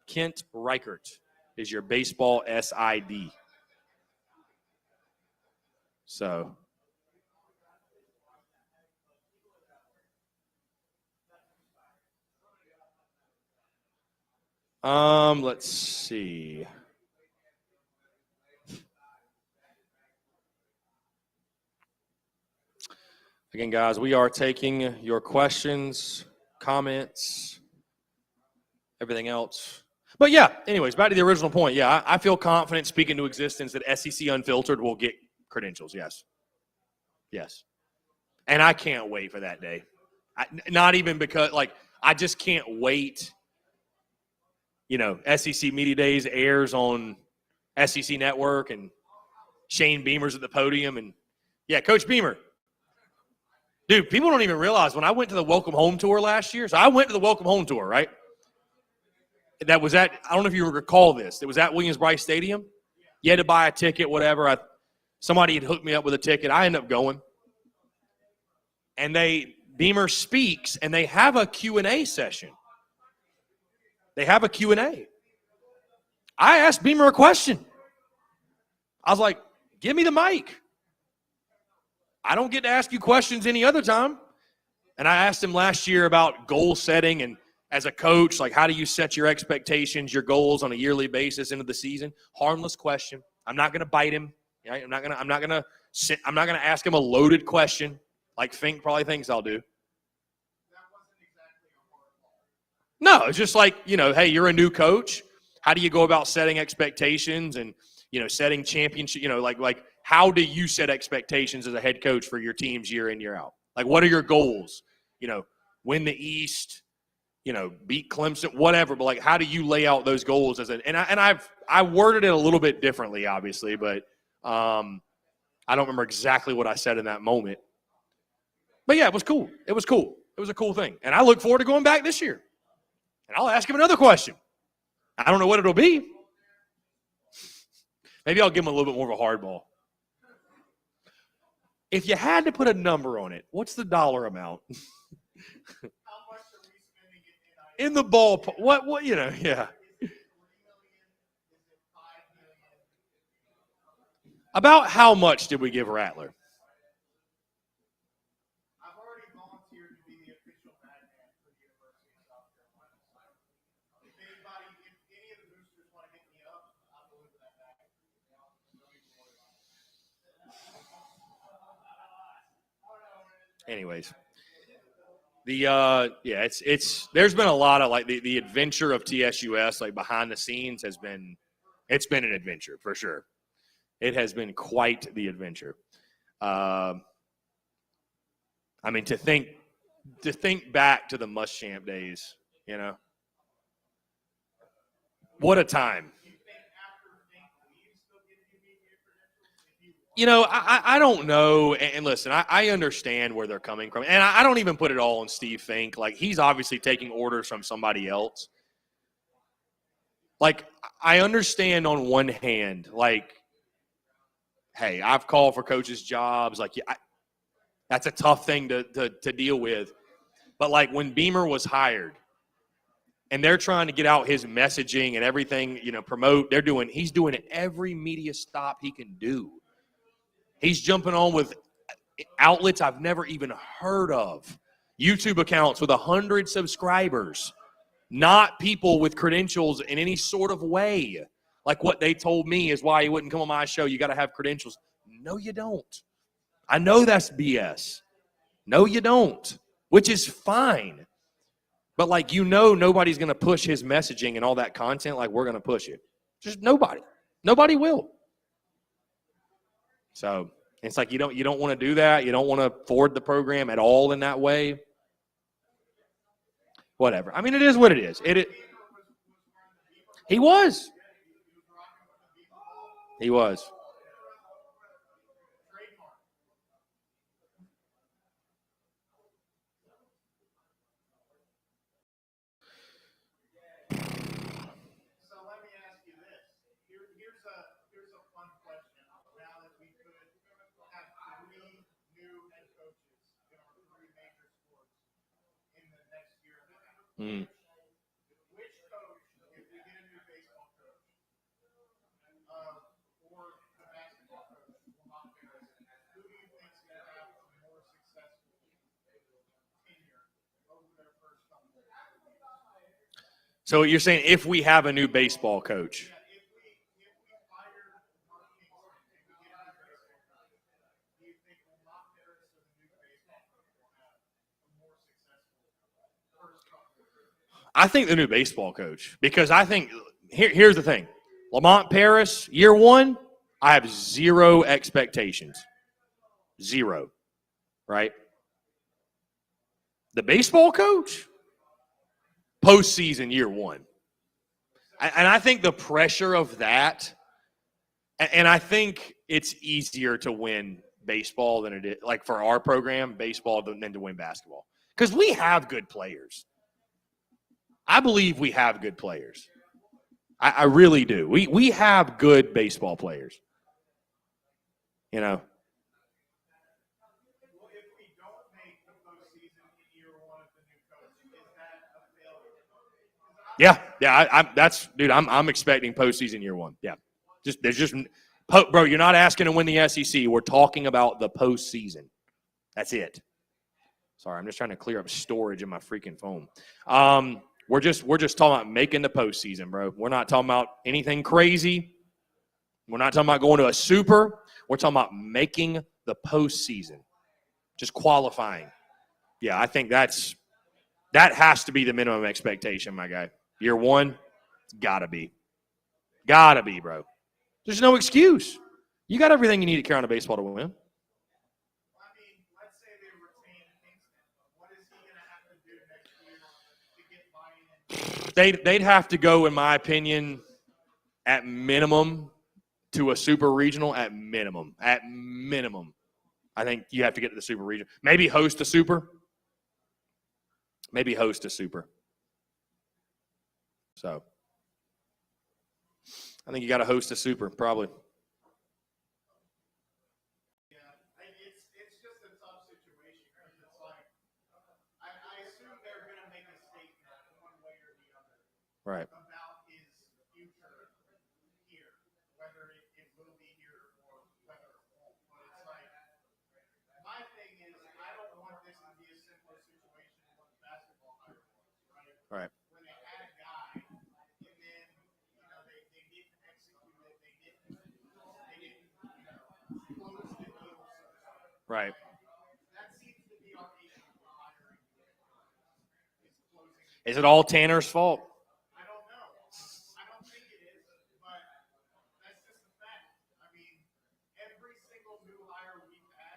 Kent Reichert is your baseball SID. So, let's see. Again, guys, we are taking your questions, comments, everything else. But yeah, anyways, back to the original point. Yeah, I feel confident speaking to existence that SEC Unfiltered will get credentials. Yes. And I can't wait for that day. Not even because, like, I just can't wait. You know, SEC Media Days airs on SEC Network and Shane Beamer's at the podium. And, yeah, Coach Beamer. Dude, people don't even realize when I went to the Welcome Home Tour last year. So I went to the Welcome Home Tour, right? That was at, I don't know if you recall this. It was at Williams-Brice Stadium. You had to buy a ticket, whatever. Somebody had hooked me up with a ticket. I ended up going. And Beamer speaks, and they have a Q&A session. I asked Beamer a question. I was like, give me the mic. I don't get to ask you questions any other time. And I asked him last year about goal setting and as a coach, like, how do you set your expectations, your goals on a yearly basis into the season? Harmless question. I'm not going to bite him. Right? I'm not going to ask him a loaded question like Fink probably thinks I'll do. No, it's just like, hey, you're a new coach. How do you go about setting expectations and, setting championship, like how do you set expectations as a head coach for your teams year in, year out? Like, what are your goals? Win the East, beat Clemson, whatever. But, like, how do you lay out those goals I worded it a little bit differently, obviously, but I don't remember exactly what I said in that moment. But, yeah, it was cool. It was a cool thing. And I look forward to going back this year. And I'll ask him another question. I don't know what it'll be. Maybe I'll give him a little bit more of a hardball. If you had to put a number on it, what's the dollar amount?
How much are we spending it
In the ballpark. What, yeah.
Is it $3 million? Is it $5 million?
About how much did we give Rattler?
I've already volunteered to be the official madman for the University of South Carolina. If any of the boosters want to hit me up, I'll deliver that back. Don't even worry about it.
Anyways. There's been a lot of, like, the adventure of TSUS, like, behind the scenes it's been an adventure for sure. It has been quite the adventure. I mean, to think back to the Muschamp days, you know, what a time. You know, I don't know. And listen, I understand where they're coming from. And I don't even put it all on Steve Fink. Like, he's obviously taking orders from somebody else. Like, I understand on one hand, like, hey, I've called for coaches' jobs. Like, that's a tough thing to deal with. But, like, when Beamer was hired and they're trying to get out his messaging and everything, you know, promote, he's doing every media stop he can do. He's jumping on with outlets I've never even heard of. YouTube accounts with 100 subscribers, not people with credentials in any sort of way. Like what they told me is why he wouldn't come on my show. You got to have credentials. No, you don't. I know that's BS. No, you don't, which is fine. But, like, you know, nobody's going to push his messaging and all that content like we're going to push it. Just nobody. Nobody will. So it's like you don't want to do that. You don't want to forward the program at all in that way. Whatever. I mean, it is what it is. He was. He was.
So let me ask you this. Here's a fun question. Now that we could have 3 new head coaches in our 3 major sports in the next year and a half. Which coach, if we get a new baseball coach, or the basketball coach, Lamont Harris, who do you think is going to have a more successful tenure over their first couple of years?
So you're saying if we have a new baseball coach. I think the new baseball coach, because I think here's the thing. Lamont Paris, year 1, I have 0 expectations. 0. Right? The baseball coach, postseason year 1. And I think the pressure of that, and I think it's easier to win baseball than it is, like for our program, baseball than to win basketball. Because we have good players. I believe we have good players. I really do. We have good baseball players. You know.
Well, if we don't make the postseason in year 1 of the new coach, is that a failure?
Yeah. I'm expecting postseason year 1. Yeah. Bro, you're not asking to win the SEC. We're talking about the postseason. That's it. Sorry, I'm just trying to clear up storage in my freaking phone. We're just talking about making the postseason, bro. We're not talking about anything crazy. We're not talking about going to a super. We're talking about making the postseason, just qualifying. Yeah, I think that has to be the minimum expectation, my guy. Year 1, it's gotta be, bro. There's no excuse. You got everything you need to carry on a baseball to win.
I mean, let's say they retain Kingston. What is he going to have to do next year to get buy-in?
They'd have to go, in my opinion, at minimum to a super regional. At minimum, I think you have to get to the super regional. Maybe host a super. So I think you got to host a super, probably.
Yeah, it's just a tough situation because it's like I assume they're going to make a statement one way or the other
Right.
about his future here, whether it will be here or whether it won't. But it's like my thing is I don't want this to be a similar situation what the basketball hire was, right?
Right.
When they had a guy and then they didn't execute it, they didn't close the deal.
Right.
That seems to be our issue with hiring.
Is it all Tanner's fault?
I don't know. I don't think it is, but that's just a fact. I mean, every single new hire we've had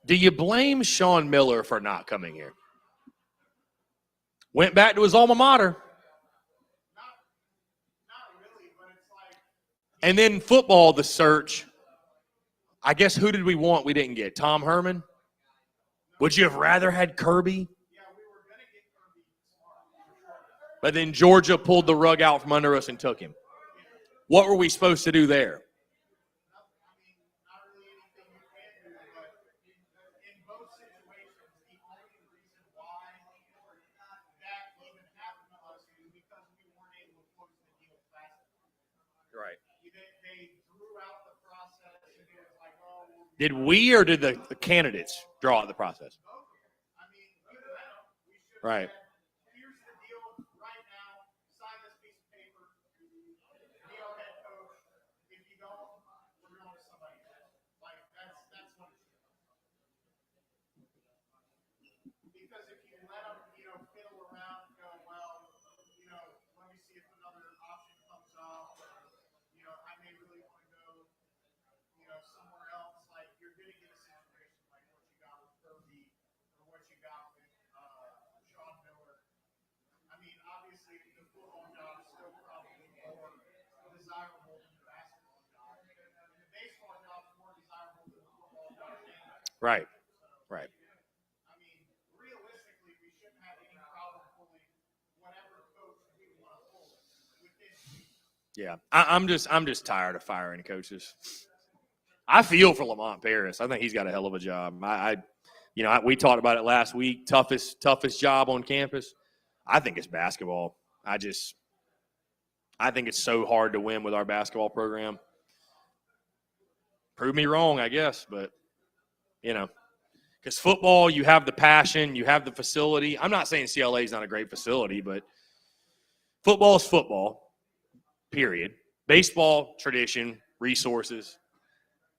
Do you blame Sean Miller for not coming here? Went back to his alma mater. And then football, the search. I guess who did we want we didn't get? Tom Herman? Would you have rather had Kirby? But then Georgia pulled the rug out from under us and took him. What were we supposed to do there? Right. Did we or did the candidates draw out the process? Right.
Here's the deal right now. Sign this piece of paper. Deal head coach. If you don't, we're going to somebody else. Like that's what it is. Because if you let them, fiddle around and go, well, let me see if another option comes up. I may really want to go, somewhere else. Like you're going to get a situation like what you got with Kirby or what you got with Sean Miller. I mean, obviously, the football job is still probably more desirable than the basketball job. And the baseball job is more desirable than the football job.
Right. Right.
I mean, realistically, we shouldn't have any problem pulling whatever coach we want to pull with this team.
Yeah. I'm just tired of firing coaches. I feel for Lamont Paris. I think he's got a hell of a job. We talked about it last week. Toughest job on campus. I think it's basketball. I think it's so hard to win with our basketball program. Prove me wrong, I guess, but because football, you have the passion, you have the facility. I'm not saying CLA is not a great facility, but football is football. Period. Baseball, tradition, resources.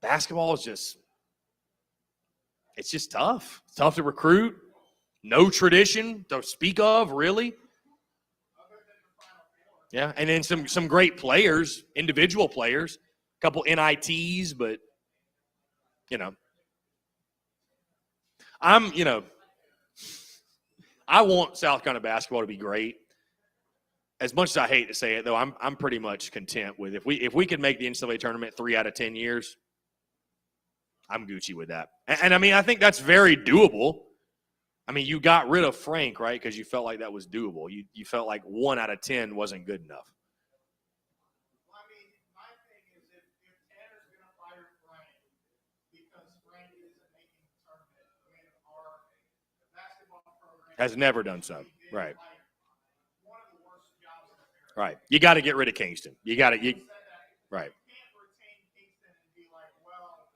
Basketball is just tough. It's tough to recruit. No tradition to speak of, really. Yeah, and then some great players, individual players, a couple NITs, but I want South Carolina basketball to be great. As much as I hate to say it, though, I'm pretty much content with if we could make the NCAA tournament 3 out of 10 years, I'm Gucci with that. And I mean, I think that's very doable. I mean, you got rid of Frank, right, because you felt like that was doable. You felt like 1 out of 10 wasn't good enough.
Well, I mean, my thing is if Tanner's going to fire Frank because Frank isn't making the tournament, I mean, our basketball program
Has never done so. Right.
like one of the worst jobs in America.
Right. You got to get rid of Kingston. You got to. Right.
You can't retain Kingston and be like, well,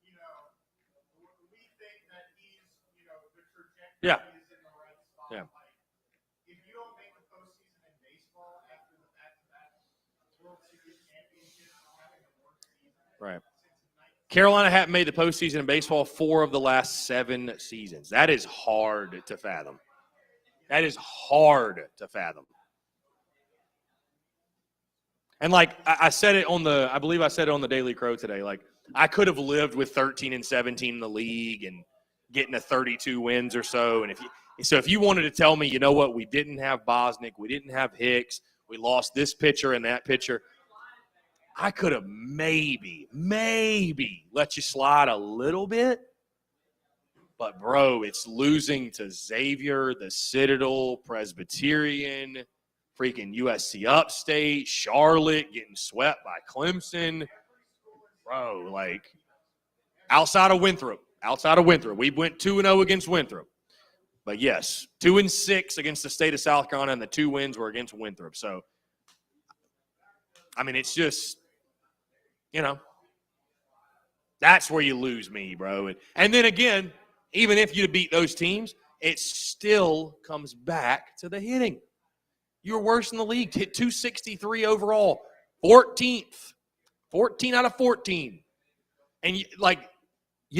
we think that he's, the trajectory
Yeah.
is in the right spot.
Yeah.
Like, if you don't make the postseason in baseball after the back-to-back World Series championships and having the worst season
Right.
since
Carolina hadn't made the postseason in baseball 4 of the last 7 seasons. That is hard to fathom. That is hard to fathom. And like I said it I believe I said it on the Daily Crow today. Like I could have lived with 13 and 17 in the league and getting to 32 wins or so. And if you wanted to tell me, you know what, we didn't have Bosnick, we didn't have Hicks, we lost this pitcher and that pitcher, I could have maybe let you slide a little bit. But, bro, it's losing to Xavier, the Citadel, Presbyterian, freaking USC Upstate, Charlotte, getting swept by Clemson. Bro, like, outside of Winthrop. We went 2-0 against Winthrop. But, yes, 2-6 against the state of South Carolina, and the 2 wins were against Winthrop. So, I mean, it's just, that's where you lose me, bro. And then, again, even if you beat those teams, it still comes back to the hitting. You were worse in the league. Hit 263 overall, 14th, 14 out of 14. And you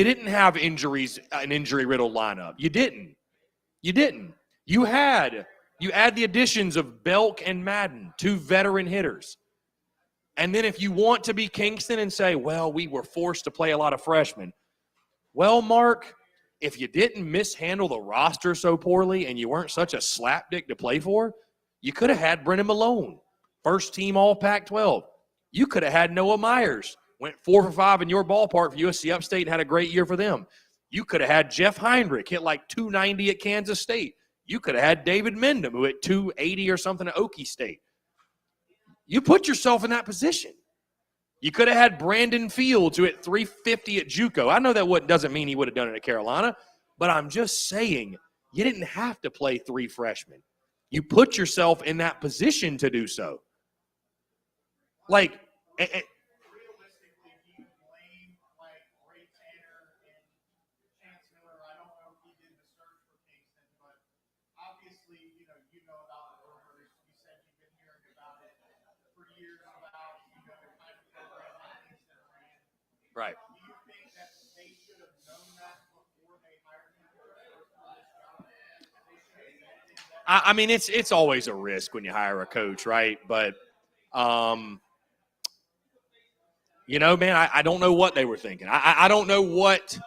didn't have injuries, an injury-riddled lineup. You didn't. You had the additions of Belk and Madden, 2 veteran hitters. And then if you want to be Kingston and say, well, we were forced to play a lot of freshmen. Well, Mark, if you didn't mishandle the roster so poorly and you weren't such a slapdick to play for, you could have had Brennan Malone, first team all Pac-12. You could have had Noah Myers, went 4 for 5 in your ballpark for USC Upstate and had a great year for them. You could have had Jeff Heinrich, hit like 290 at Kansas State. You could have had David Mendham, who hit 280 or something at Okie State. You put yourself in that position. You could have had Brandon Fields, who hit 350 at JUCO. I know that doesn't mean he would have done it at Carolina, but I'm just saying you didn't have to play 3 freshmen. You put yourself in that position to do so. Like,
realistically, do you blame like Ray Tanner and Chance Miller? I don't know if he did the search for Kingston, but obviously, you know about the rumors. You said you've been hearing about it for years about the kind of program that Kingston ran.
right.
Do you think that they should have known that before they hired him for this job? They should have vetted that.
I mean, it's always a risk when you hire a coach, right? But, man, I don't know what they were thinking. I don't know what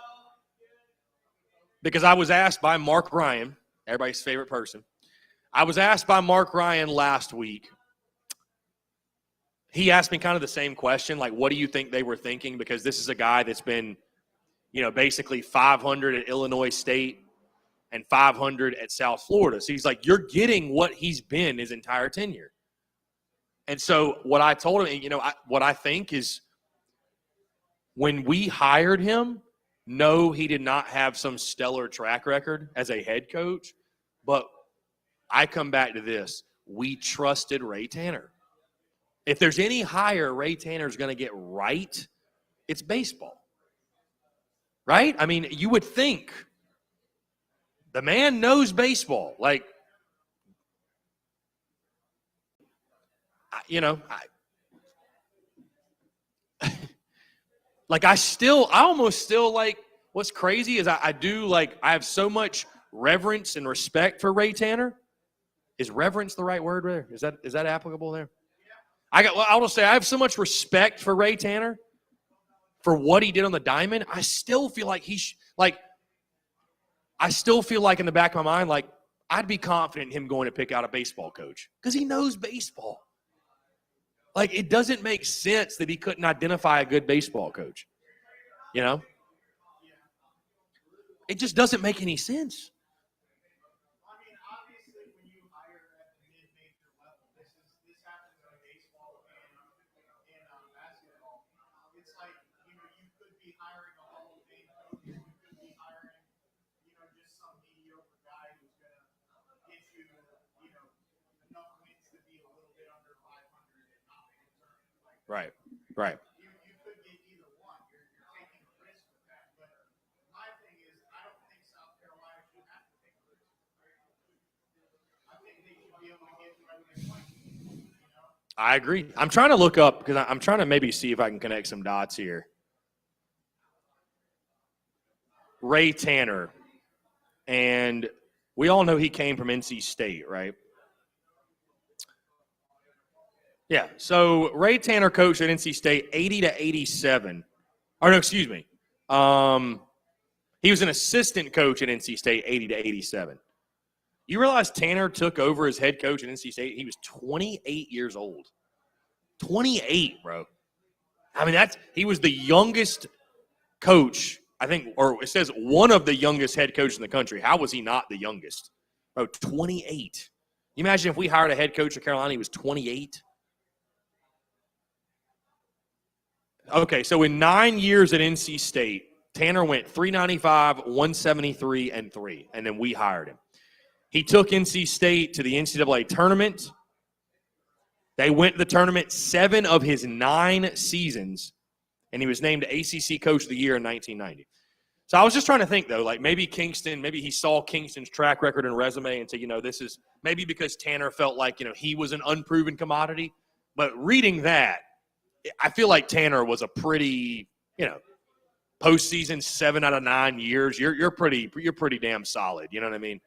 – because I was asked by Mark Ryan, everybody's favorite person. I was asked by Mark Ryan last week. He asked me kind of the same question, like, what do you think they were thinking? Because this is a guy that's been, basically 500 at Illinois State and 500 at South Florida. So he's like, you're getting what he's been his entire tenure. And so what I told him, what I think is when we hired him, no, he did not have some stellar track record as a head coach. But I come back to this. We trusted Ray Tanner. If there's any hire Ray Tanner's going to get right, it's baseball. Right? I mean, you would think the man knows baseball. Like, I almost still like, what's crazy is I have so much reverence and respect for Ray Tanner. Is reverence the right word there? Is that applicable there? I'll just say I have so much respect for Ray Tanner for what he did on the diamond. I still feel like I still feel like in the back of my mind, like I'd be confident in him going to pick out a baseball coach because he knows baseball. Like, it doesn't make sense that he couldn't identify a good baseball coach. It just doesn't make any sense.
I mean, obviously, when you hire at the mid-major level, this happens in baseball and basketball. It's like, you could be hiring a Hall of Fame coach, you could be hiring, just some mediocre guy who's going to get you, enough wins to be a little bit under 500 and not make a tournament. Like,
Right.
You could get either one. You're taking a risk with that. But my thing is, I don't think South Carolina should have to take a risk. I think they should be able to get whoever they want.
I agree. I'm trying to look up because I'm trying to maybe see if I can connect some dots here. Ray Tanner. And we all know he came from NC State, right? Yeah, so Ray Tanner coached at NC State 80 to 87. Or no, excuse me. He was an assistant coach at NC State 80 to 87. You realize Tanner took over as head coach at NC State? He was 28 years old. 28, bro. I mean, he was the youngest coach, I think, or it says one of the youngest head coaches in the country. How was he not the youngest? Bro, 28. You imagine if we hired a head coach at Carolina, he was 28? Okay, so in 9 years at NC State, Tanner went 395, 173, and 3, and then we hired him. He took NC State to the NCAA tournament. They went to the tournament 7 of his 9 seasons, and he was named ACC Coach of the Year in 1990. So I was just trying to think, though, like maybe he saw Kingston's track record and resume and said, this is maybe because Tanner felt like, he was an unproven commodity. But reading that, I feel like Tanner was a pretty, postseason 7 out of 9 years. You're pretty damn solid. You know what I mean?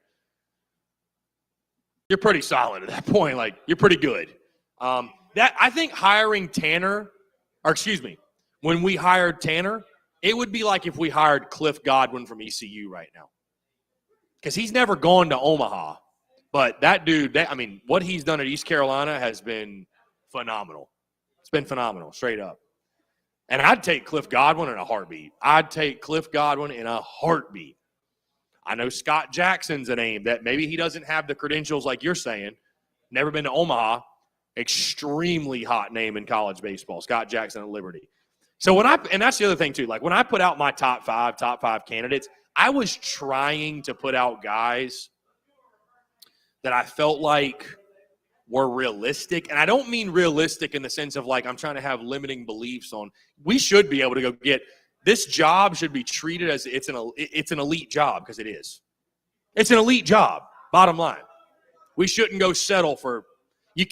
You're pretty solid at that point. Like, you're pretty good. I think hiring Tanner, when we hired Tanner, It would be like if we hired Cliff Godwin from ECU right now. Because he's never gone to Omaha. But that dude, what he's done at East Carolina has been phenomenal. It's been phenomenal, straight up. And I'd take Cliff Godwin in a heartbeat. I know Scott Jackson's a name that maybe he doesn't have the credentials like you're saying. Never been to Omaha. Extremely hot name in college baseball, Scott Jackson at Liberty. So and that's the other thing too, like when I put out my top five candidates, I was trying to put out guys that I felt like were realistic. And I don't mean realistic in the sense of like I'm trying to have limiting beliefs on. We should be able to go get this job should be treated as it's an elite job because it is. It's an elite job, bottom line. We shouldn't go settle for you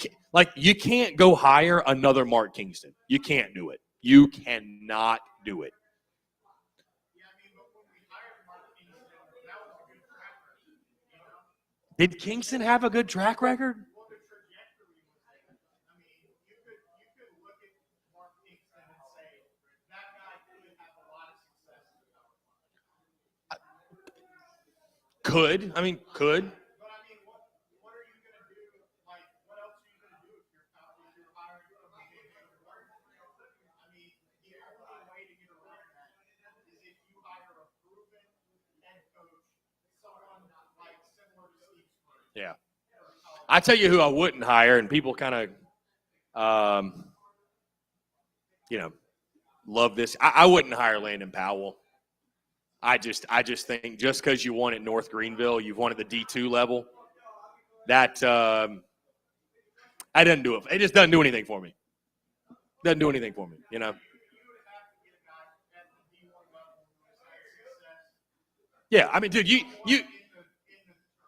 can't go hire another Mark Kingston. You can't do it. You cannot do it. Did Kingston have a good track record? Could.
But I mean, what are you going to do? Like, what else are you going to do if you're hiring somebody? I mean, the only way to get around that is if you hire a proven head coach, someone like similar to Steve Spurrier.
Yeah. I tell you who I wouldn't hire, and people kind of, love this. I wouldn't hire Landon Powell. I just think just because you won at North Greenville, you've won at the D2 level, that I doesn't do it. It just doesn't do anything for me. Doesn't do anything for me, Yeah, I mean, dude,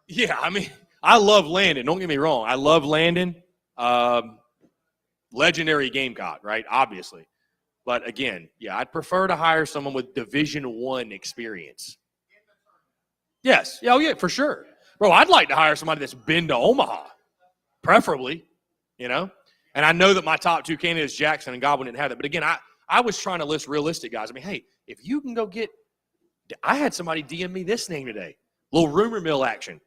yeah, I mean, I love Landon. Don't get me wrong. I love Landon. Legendary Gamecock, right? Obviously. But again, yeah, I'd prefer to hire someone with Division I experience. Yes. Oh, yeah, for sure. Bro, I'd like to hire somebody that's been to Omaha, preferably, And I know that my top two candidates, Jackson and Godwin, didn't have that. But again, I was trying to list realistic guys. I mean, hey, if you can go get – I had somebody DM me this name today. Little rumor mill action.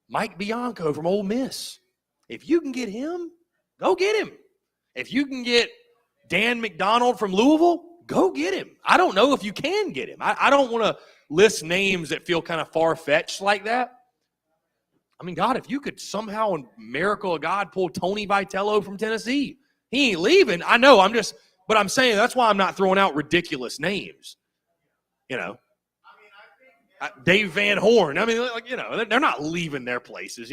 Mike Bianco from Ole Miss. If you can get him, go get him. If you can get – Dan McDonald from Louisville, go get him. I don't know if you can get him. I don't want to list names that feel kind of far-fetched like that. I mean, God, if you could somehow, in miracle of God, pull Tony Vitello from Tennessee. He ain't leaving. I know. But I'm saying that's why I'm not throwing out ridiculous names. Dave Van Horn. I mean, they're not leaving their places.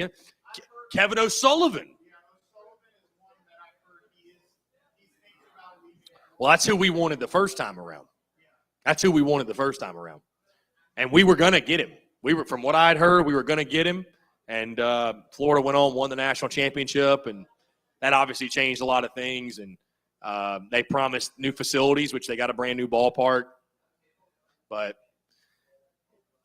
Kevin O'Sullivan. Well, that's who we wanted the first time around. And we were going to get him. From what I had heard, we were going to get him. And Florida went on, won the national championship. And that obviously changed a lot of things. And they promised new facilities, which they got a brand new ballpark. But,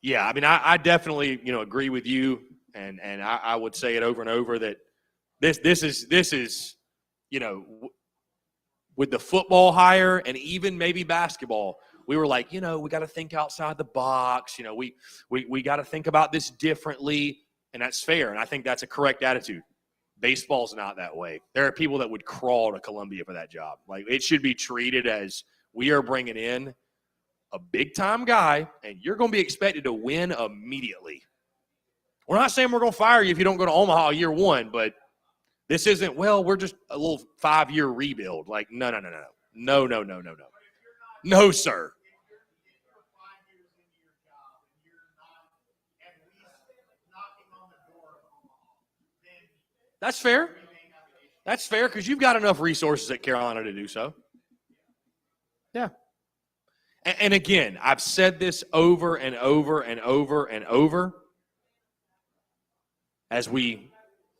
yeah, I mean, I definitely, agree with you. And I would say it over and over that this is, with the football hire and even maybe basketball, we were like, we got to think outside the box. We got to think about this differently, and that's fair. And I think that's a correct attitude. Baseball's not that way. There are people that would crawl to Columbia for that job. Like, it should be treated as we are bringing in a big-time guy, and you're going to be expected to win immediately. We're not saying we're going to fire you if you don't go to Omaha year one, but this isn't, we're just a little 5-year rebuild. Like, no. No, sir. That's fair. That's fair because you've got enough resources at Carolina to do so. Yeah. And again, I've said this over and over and over and over as we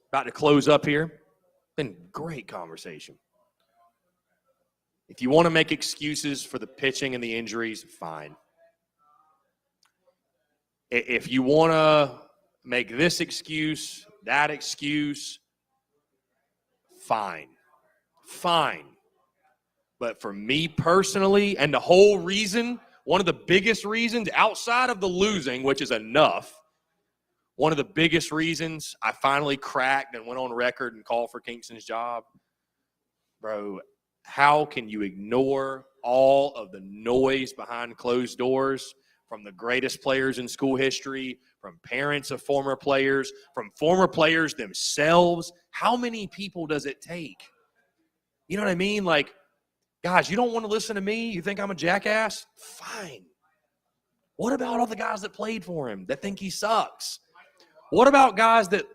about to close up here. Been great conversation. If you want to make excuses for the pitching and the injuries, fine. If you want to make this excuse, that excuse, fine. Fine. But for me personally, and the whole reason one of the biggest reasons, outside of the losing, which is enough, one of the biggest reasons I finally cracked and went on record and called for Kingston's job, bro, how can you ignore all of the noise behind closed doors from the greatest players in school history, from parents of former players, from former players themselves? How many people does it take? You know what I mean? Like, guys, you don't want to listen to me? You think I'm a jackass? Fine. What about all the guys that played for him that think he sucks? What about guys that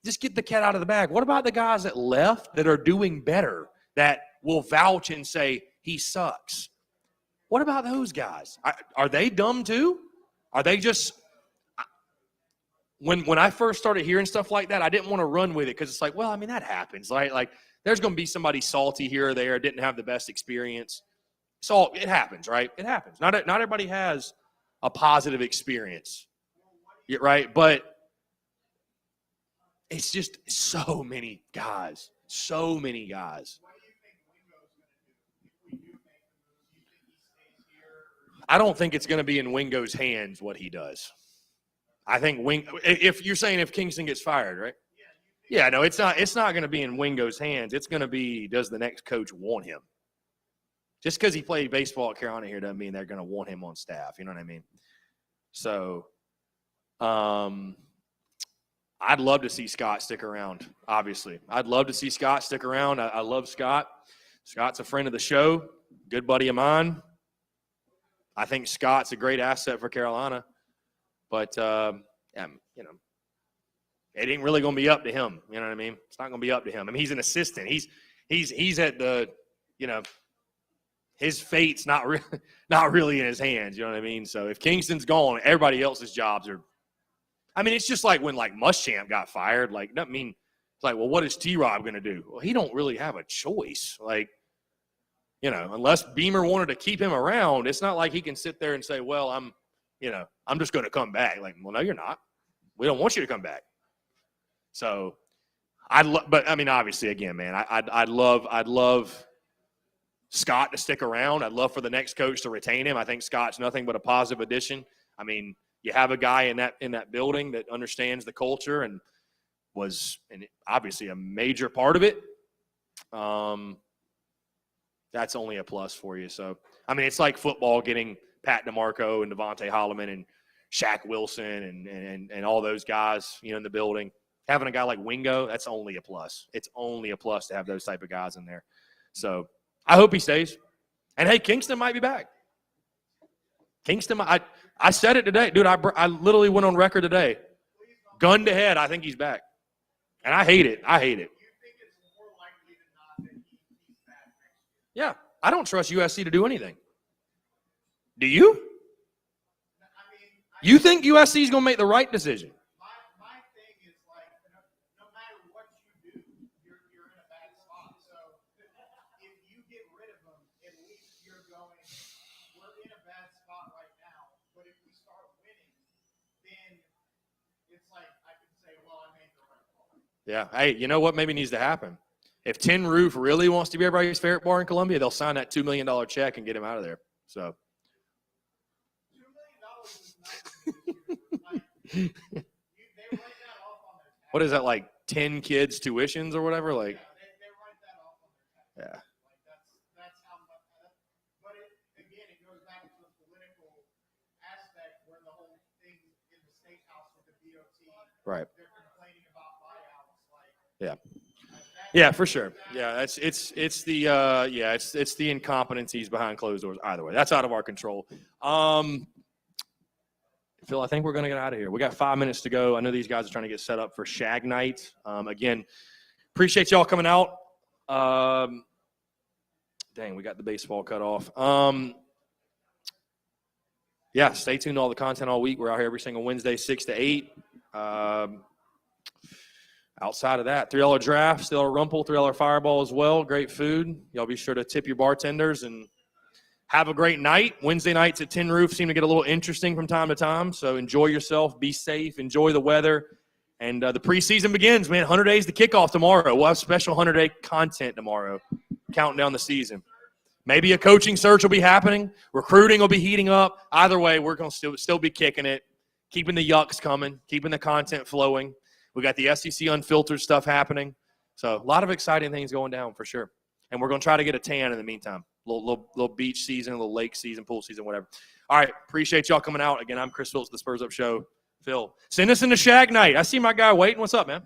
just get the cat out of the bag? What about the guys that left that are doing better, that will vouch and say he sucks? What about those guys? Are they dumb too? Are they just – when I first started hearing stuff like that, I didn't want to run with it because it's like, well, I mean, that happens. Right? Like there's going to be somebody salty here or there, didn't have the best experience. So it happens, right? It happens. Not everybody has a positive experience, right? But it's just so many guys. So many guys. I don't think it's going to be in Wingo's hands what he does. I think if you're saying if Kingston gets fired, right? Yeah, no, it's not going to be in Wingo's hands. It's going to be, does the next coach want him? Just because he played baseball at Carolina here doesn't mean they're going to want him on staff. You know what I mean? So, I'd love to see Scott stick around, obviously. I'd love to see Scott stick around. I love Scott. Scott's a friend of the show, good buddy of mine. I think Scott's a great asset for Carolina. But, it ain't really going to be up to him. You know what I mean? It's not going to be up to him. I mean, he's an assistant. He's at the, his fate's not really in his hands. You know what I mean? So if Kingston's gone, everybody else's jobs are. I mean, it's just like when Muschamp got fired. Like, I mean, it's like, well, what is T-Rob going to do? Well, he don't really have a choice. Like, unless Beamer wanted to keep him around, it's not like he can sit there and say, well, I'm just going to come back. Like, well, no, you're not. We don't want you to come back. So, but I mean, obviously, again, man, I'd love Scott to stick around. I'd love for the next coach to retain him. I think Scott's nothing but a positive addition. I mean, you have a guy in that building that understands the culture and was obviously a major part of it. That's only a plus for you. So, I mean, it's like football getting Pat DeMarco and Devontae Holloman and Shaq Wilson and all those guys, in the building. Having a guy like Wingo, that's only a plus. It's only a plus to have those type of guys in there. So, I hope he stays. And, hey, Kingston might be back. Kingston, I said it today. Dude, I literally went on record today. Gun to head, I think he's back. And I hate it. Yeah, I don't trust USC to do anything. Do you? You think USC is going to make the right decision?
My thing is no matter what you do, you're in a bad spot. So if you get rid of them, at least you're going, we're in a bad spot right now. But if we start winning, then it's like I can say, well, I made the right call.
Yeah. Hey, you know what maybe needs to happen? If Tin Roof really wants to be everybody's favorite bar in Columbia, they'll sign that $2 million check and get him out of there. So.
$2 million is nothing. They write that off on their tax.
What is that, like 10 kids' tuitions or whatever? Like,
they write that off on their tax.
Yeah.
That's how much. But it goes back to the political aspect where the whole thing in the state house with the DOT.
Right.
They're complaining about buyouts.
Yeah. Yeah, for sure. Yeah, it's the incompetencies behind closed doors. Either way, that's out of our control. Phil, I think we're going to get out of here. We got 5 minutes to go. I know these guys are trying to get set up for Shag Night. Again, appreciate y'all coming out. Dang, we got the baseball cut off. Yeah, stay tuned to all the content all week. We're out here every single Wednesday, 6 to 8. Outside of that, $3 draft, still a Rumple, $3 Fireball as well. Great food. Y'all be sure to tip your bartenders and have a great night. Wednesday nights at Tin Roof seem to get a little interesting from time to time, so enjoy yourself. Be safe. Enjoy the weather. And the preseason begins, man. 100 days to kickoff tomorrow. We'll have special 100-day content tomorrow, counting down the season. Maybe a coaching search will be happening. Recruiting will be heating up. Either way, we're going to still be kicking it, keeping the yucks coming, keeping the content flowing. We got the SEC Unfiltered stuff happening. So a lot of exciting things going down for sure. And we're going to try to get a tan in the meantime. Little beach season, a little lake season, pool season, whatever. All right, appreciate y'all coming out. Again, I'm Chris Phillips, the Spurs Up Show. Phil, send us into Shag Night. I see my guy waiting. What's up, man?